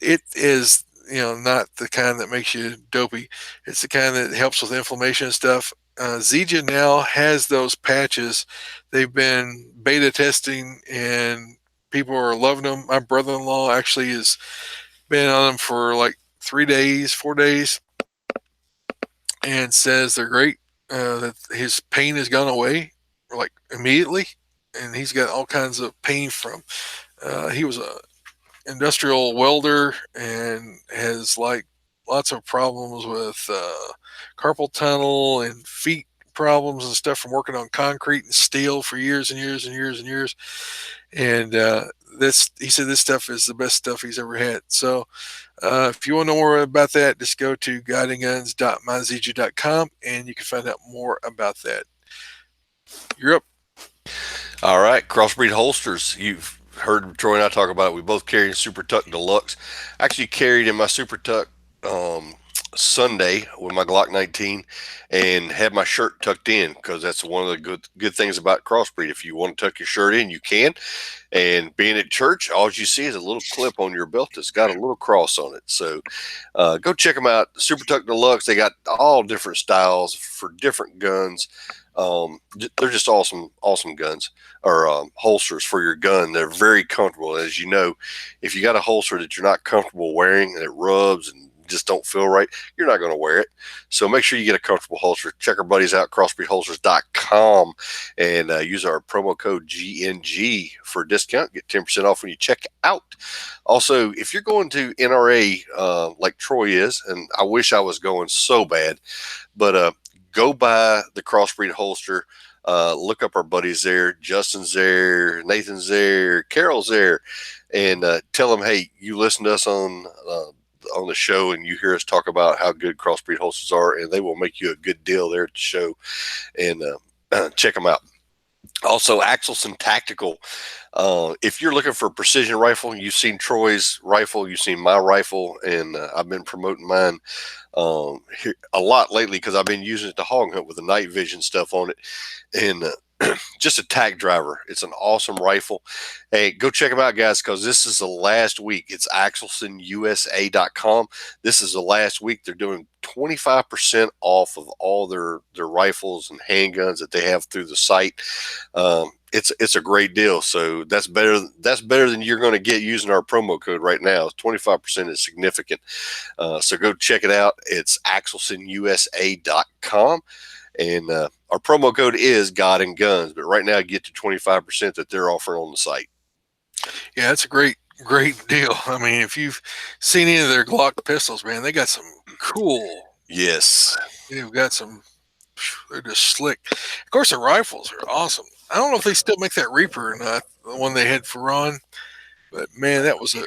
It is, not the kind that makes you dopey. It's the kind that helps with inflammation and stuff. Zija now has those patches. They've been beta testing, and people are loving them. My brother-in-law actually has been on them for like 3 days, 4 days, and says they're great. That his pain has gone away like immediately, and he's got all kinds of pain from. He was a industrial welder and has like lots of problems with carpal tunnel and feet problems and stuff from working on concrete and steel for years and years and years and years. And this, he said, this stuff is the best stuff he's ever had. So if you want to know more about that, just go to guidingguns.myzj.com and you can find out more about that. You're up. All right, crossbreed holsters. You've heard Troy and I talk about it. We both carry Super Tuck Deluxe. I actually carried in my Super Tuck Sunday with my Glock 19 and had my shirt tucked in because that's one of the good things about crossbreed. If you want to tuck your shirt in, you can. And being at church, all you see is a little clip on your belt that's got a little cross on it. So go check them out. Super Tuck Deluxe. They got all different styles for different guns. They're just awesome guns or holsters for your gun. They're very comfortable. As you know, if you got a holster that you're not comfortable wearing and it rubs and just don't feel right, you're not going to wear it. So make sure you get a comfortable holster. Check our buddies out, crossbreedholsters.com, and use our promo code GNG for a discount. Get 10% off when you check out. Also, if you're going to NRA like Troy is, and I wish I was going so bad, but go buy the crossbreed holster. Look up our buddies there. Justin's there. Nathan's there. Carol's there. And tell them, hey, you listen to us on the show and you hear us talk about how good crossbreed holsters are, and they will make you a good deal there at the show. And check them out. Also, Axelson Tactical. If you're looking for a precision rifle, you've seen Troy's rifle, you've seen my rifle, and I've been promoting mine here a lot lately because I've been using it to hog hunt with the night vision stuff on it. And just a tack driver. It's an awesome rifle. Hey, go check them out, guys, because this is the last week. It's AxelsonUSA.com. This is the last week. They're doing 25% off of all their rifles and handguns that they have through the site. It's a great deal. So that's better than you're going to get using our promo code right now. 25% is significant. So go check it out. It's AxelsonUSA.com. And our promo code is God and Guns, but right now you get to 25% that they're offering on the site. Yeah, it's a great deal. I mean, if you've seen any of their Glock pistols, man, they got some cool. Yes. They've got some. They're just slick. Of course, the rifles are awesome. I don't know if they still make that Reaper or not, the one they had for Ron. But man, that was a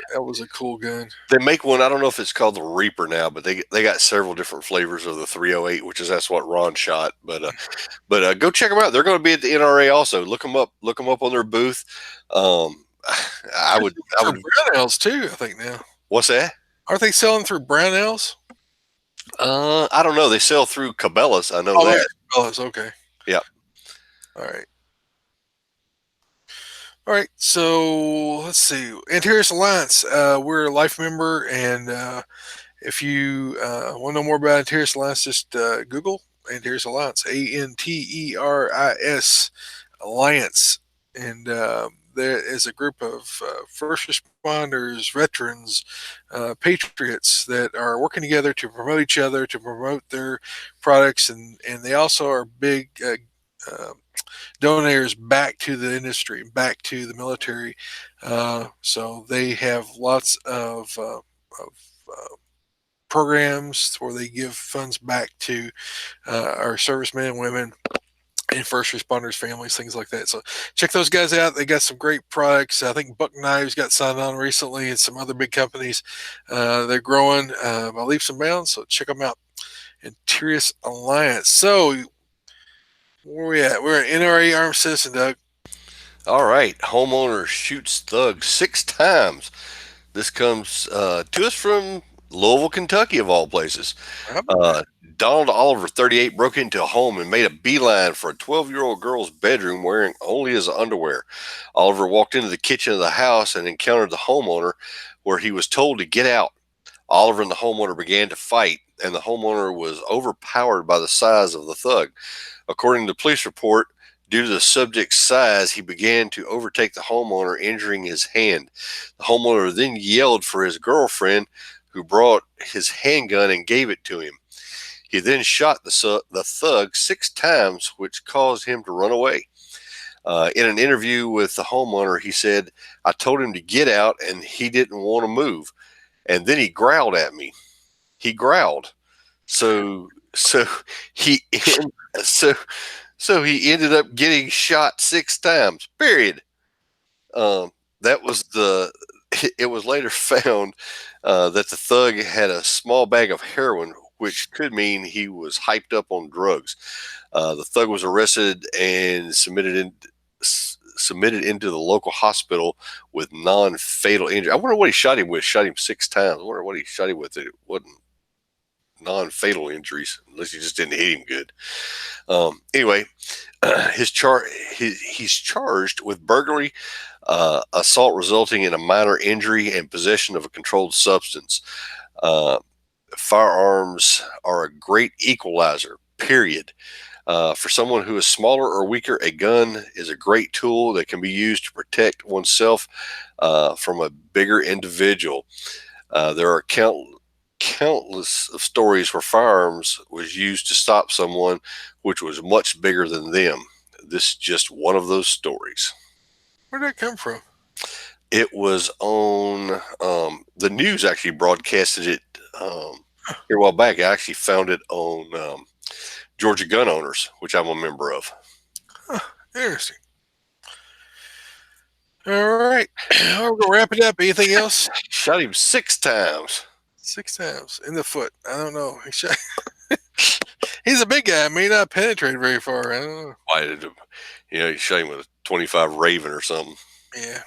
cool gun. They make one. I don't know if it's called the Reaper now, but they got several different flavors of the 308, which is that's what Ron shot. But go check them out. They're going to be at the NRA also. Look them up on their booth. I would Brownells too. I think now. What's that? Aren't they selling through Brownells? I don't know. They sell through Cabela's. I know that. Cabela's, okay. Yeah. All right. All right, so let's see. Antares Alliance, we're a life member, and if you want to know more about Antares Alliance, just Google Antares Alliance, Anteris Alliance, and there is a group of first responders, veterans, patriots that are working together to promote each other, to promote their products, and they also are big donors back to the industry, back to the military. So they have lots of programs where they give funds back to our servicemen and women and first responders, families, things like that. So check those guys out. They got some great products. I think Buck Knives got signed on recently, and some other big companies. They're growing by leaps and bounds. So check them out. And Patriots Alliance. So, where are we at? We're at NRA Armed Citizen, Doug. All right, homeowner shoots thug 6 times. This comes to us from Louisville, Kentucky, of all places. How about Uh, that? Donald Oliver, 38, broke into a home and made a beeline for a 12-year-old girl's bedroom wearing only his underwear. Oliver walked into the kitchen of the house and encountered the homeowner, where he was told to get out. Oliver and the homeowner began to fight, and the homeowner was overpowered by the size of the thug. According to the police report, due to the subject's size, he began to overtake the homeowner, injuring his hand. The homeowner then yelled for his girlfriend, who brought his handgun and gave it to him. He then shot the thug 6 times, which caused him to run away. In an interview with the homeowner, he said, "I told him to get out, and he didn't want to move. And then he growled at me. He growled. So he so so he ended up getting shot 6 times. Period." That was the. It was later found that the thug had a small bag of heroin, which could mean he was hyped up on drugs. The thug was arrested and submitted into the local hospital with non-fatal injury. I wonder what he shot him with. Shot him 6 times. I wonder what he shot him with. It wasn't non-fatal injuries, unless he just didn't hit him good. Anyway, he's charged with burglary, assault resulting in a minor injury, and possession of a controlled substance. Firearms are a great equalizer. Period. For someone who is smaller or weaker, a gun is a great tool that can be used to protect oneself from a bigger individual. There are countless of stories where firearms was used to stop someone which was much bigger than them. This is just one of those stories. Where'd that come from? It was on the news. Actually broadcasted it here a while back. I actually found it on Georgia Gun Owners, which I'm a member of. Huh, interesting. All right. We're going to wrap it up. Anything else? Shot him 6 times. 6 times in the foot. I don't know. He's a big guy. May not penetrate very far. I don't know. Why did him? He shot him with a 25 Raven or something. Yeah.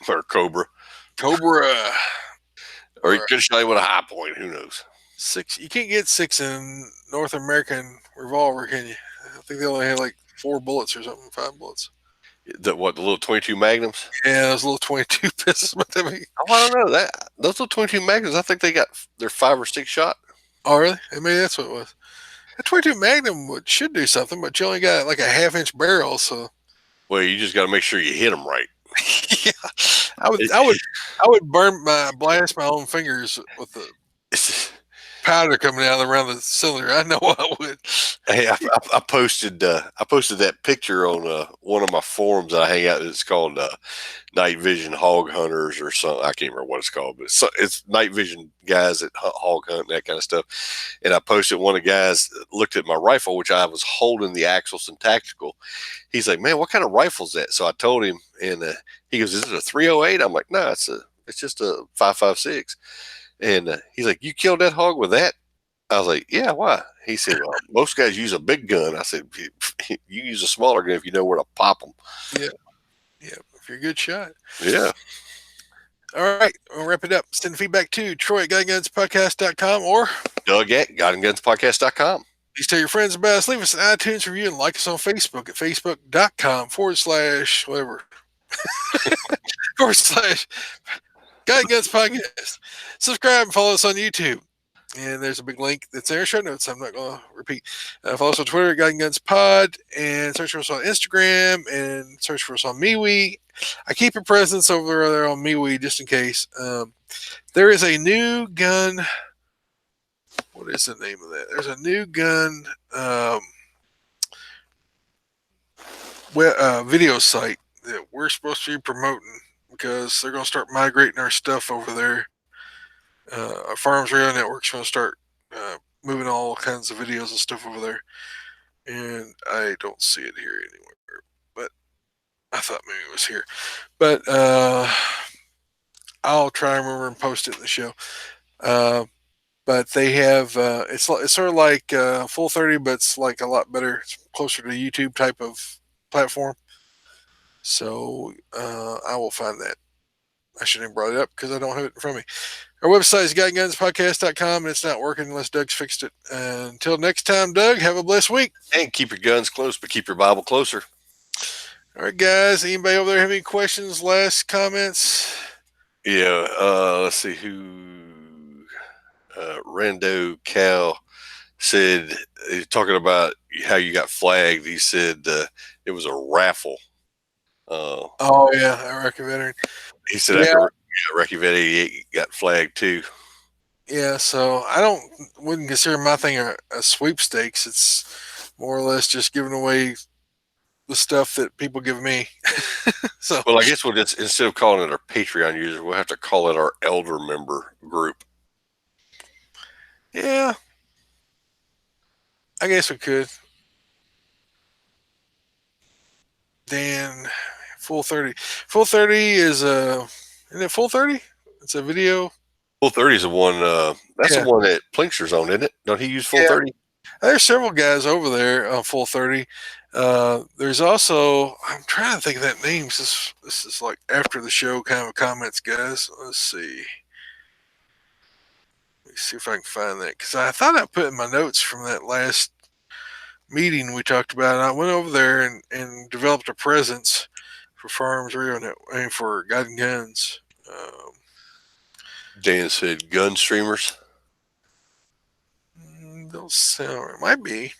Or Cobra. Cobra. Or he could have shot him with a high point. Who knows? 6. You can't get 6 in North American revolver, can you? I think they only have like 4 bullets or something, 5 bullets. The little 22 Magnums? Yeah, those little 22 pistols. Oh, I don't know. Those little 22 Magnums, I think they're 5 or 6 shot. Oh, really? Maybe that's what it was. A 22 Magnum should do something, but you only got like a half-inch barrel, so. Well, you just got to make sure you hit them right. Yeah, I would blast my own fingers with the powder coming out around the cylinder. I know I would. Hey, I posted that picture on one of my forums that I hang out. It's called Night Vision Hog Hunters or something. I can't remember what it's called, but it's night vision guys that hog hunt and that kind of stuff. And I posted, one of the guys looked at my rifle, which I was holding the Axelson Tactical. He's like, "Man, what kind of rifle is that?" So I told him, and he goes, "Is it a 308?" I'm like, "No, it's just a 5.56." And he's like, "You killed that hog with that?" I was like, "Yeah, why?" He said, "Well, most guys use a big gun." I said, "You use a smaller gun if you know where to pop them." Yeah. Yeah. If you're a good shot. Yeah. All right. We'll wrap it up. Send feedback to Troy at GuyGunsPodcast.com or Doug at GodandGunsPodcast.com. please tell your friends about us. Leave us an iTunes review and like us on Facebook at Facebook.com/whatever. /Guy Guns Podcast. Subscribe and follow us on YouTube. And there's a big link that's in our show notes. I'm not going to repeat. Follow us on Twitter, Guy Guns Pod, and search for us on Instagram and search for us on MeWe. I keep a presence over there on MeWe just in case. There is a new gun. What is the name of that? There's a new gun video site that we're supposed to be promoting because they're going to start migrating our stuff over there. Our Farms Radio Network's going to start moving all kinds of videos and stuff over there. And I don't see it here anywhere. But I thought maybe it was here. But I'll try and remember and post it in the show. but they have it's sort of like Full 30, but it's like a lot better. It's closer to YouTube type of platform. So I will find that. I shouldn't have brought it up because I don't have it in front of me. Our website is guygunspodcast.com, and it's not working unless Doug's fixed it. Until next time, Doug, have a blessed week. And keep your guns close, but keep your Bible closer. All right, guys. Anybody over there have any questions, last comments? Yeah. Let's see who. Rando Cal said, talking about how you got flagged. He said it was a raffle. Oh yeah, Iraqi veteran. He said Yeah, after Rocky Vet 88 got flagged too. yeah. So wouldn't consider my thing a sweepstakes. It's more or less just giving away the stuff that people give me. So Well, I guess we'll just, instead of calling it our Patreon users, we'll have to call it our elder member group. yeah, I guess we could. Dan, Full 30. Full 30 is isn't it Full 30? It's a video. Full 30 is the one. That's Yeah, the one that Plinkster's on, isn't it? Don't he use Full yeah. 30? There's several guys over there on Full 30. There's also, I'm trying to think of that name. This is like after the show kind of comments, guys. Let's see. Let me see if I can find that because I thought I put in my notes from that last meeting we talked about. And I went over there and developed a presence for Firearms Radio and for God and Guns. Dan said gun streamers. Those sound, it might be.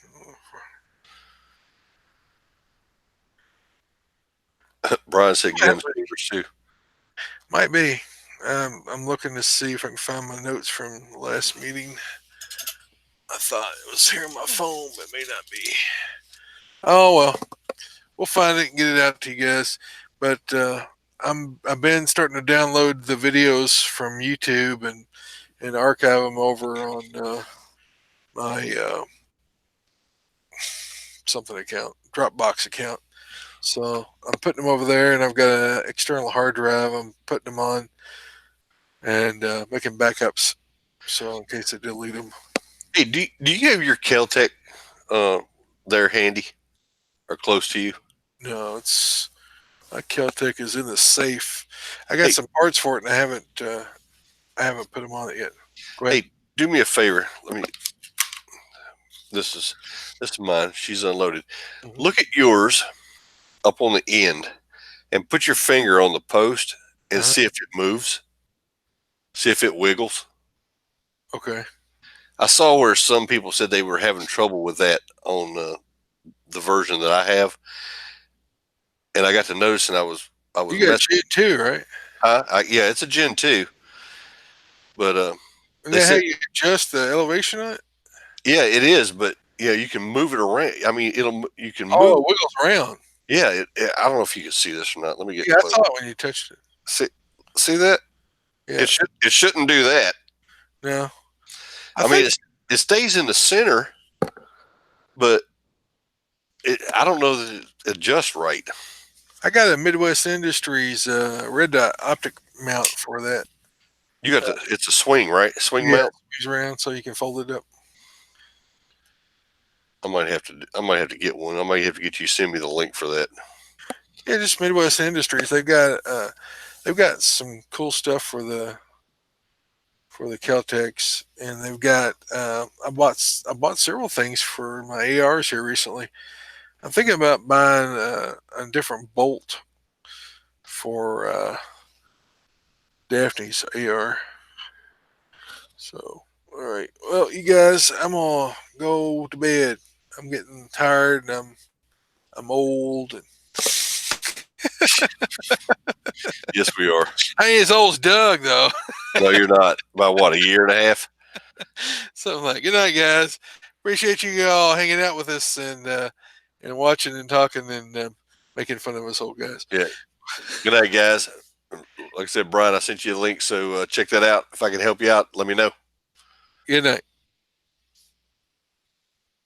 Brian said gun streamers too. Might be. I'm looking to see if I can find my notes from the last meeting. I thought it was here on my phone, but it may not be. Oh well, we'll find it and get it out to you guys. But I've been starting to download the videos from YouTube and archive them over on my something account, Dropbox account. So I'm putting them over there, and I've got an external hard drive. I'm putting them on and making backups. So in case I delete them. Hey, do you have your Kel-Tec there handy or close to you? No, it's my Kel-Tec is in the safe. I got Hey, some parts for it, and I haven't put them on it yet. Go ahead. hey, do me a favor. Let me. This is mine. She's unloaded. Mhm. Look at yours up on the end, and put your finger on the post and Uh-huh. see if it moves. See if it wiggles. Okay. I saw where some people said they were having trouble with that on the version that I have, and I got to notice, and I was You got messing. G too, right? Yeah, it's a Gen 2, but And they then how said you adjust the elevation on it? yeah, it is, but yeah, you can move it around. I mean, you can Oh, move. it wiggles around. Yeah, I don't know if you can see this or not. Let me get Yeah, I close. saw it when you touched it. See that? Yeah. It shouldn't do that. No, I I mean, think it stays in the center, but I don't know that it adjusts right. I got a Midwest Industries red dot optic mount for that. You got it's a swing, right? Swing Yeah, mount. it's around so you can fold it up. I might have to get one. I might have to get you to send me the link for that. Yeah, just Midwest Industries. They've got some cool stuff for the Caltex, and they've got I bought several things for my ARs here recently. I'm thinking about buying a different bolt for Daphne's AR. So, all right. Well, you guys, I'm gonna go to bed. I'm getting tired, and I'm old. And Yes, we are. I ain't as old as Doug though. No, you're not. About what, a year and a half? So I'm like, good night, guys. Appreciate you all hanging out with us and watching and talking and making fun of us old guys. Yeah. Good night, guys. Like I said, Brian, I sent you a link, so check that out. If I can help you out, let me know. Good night.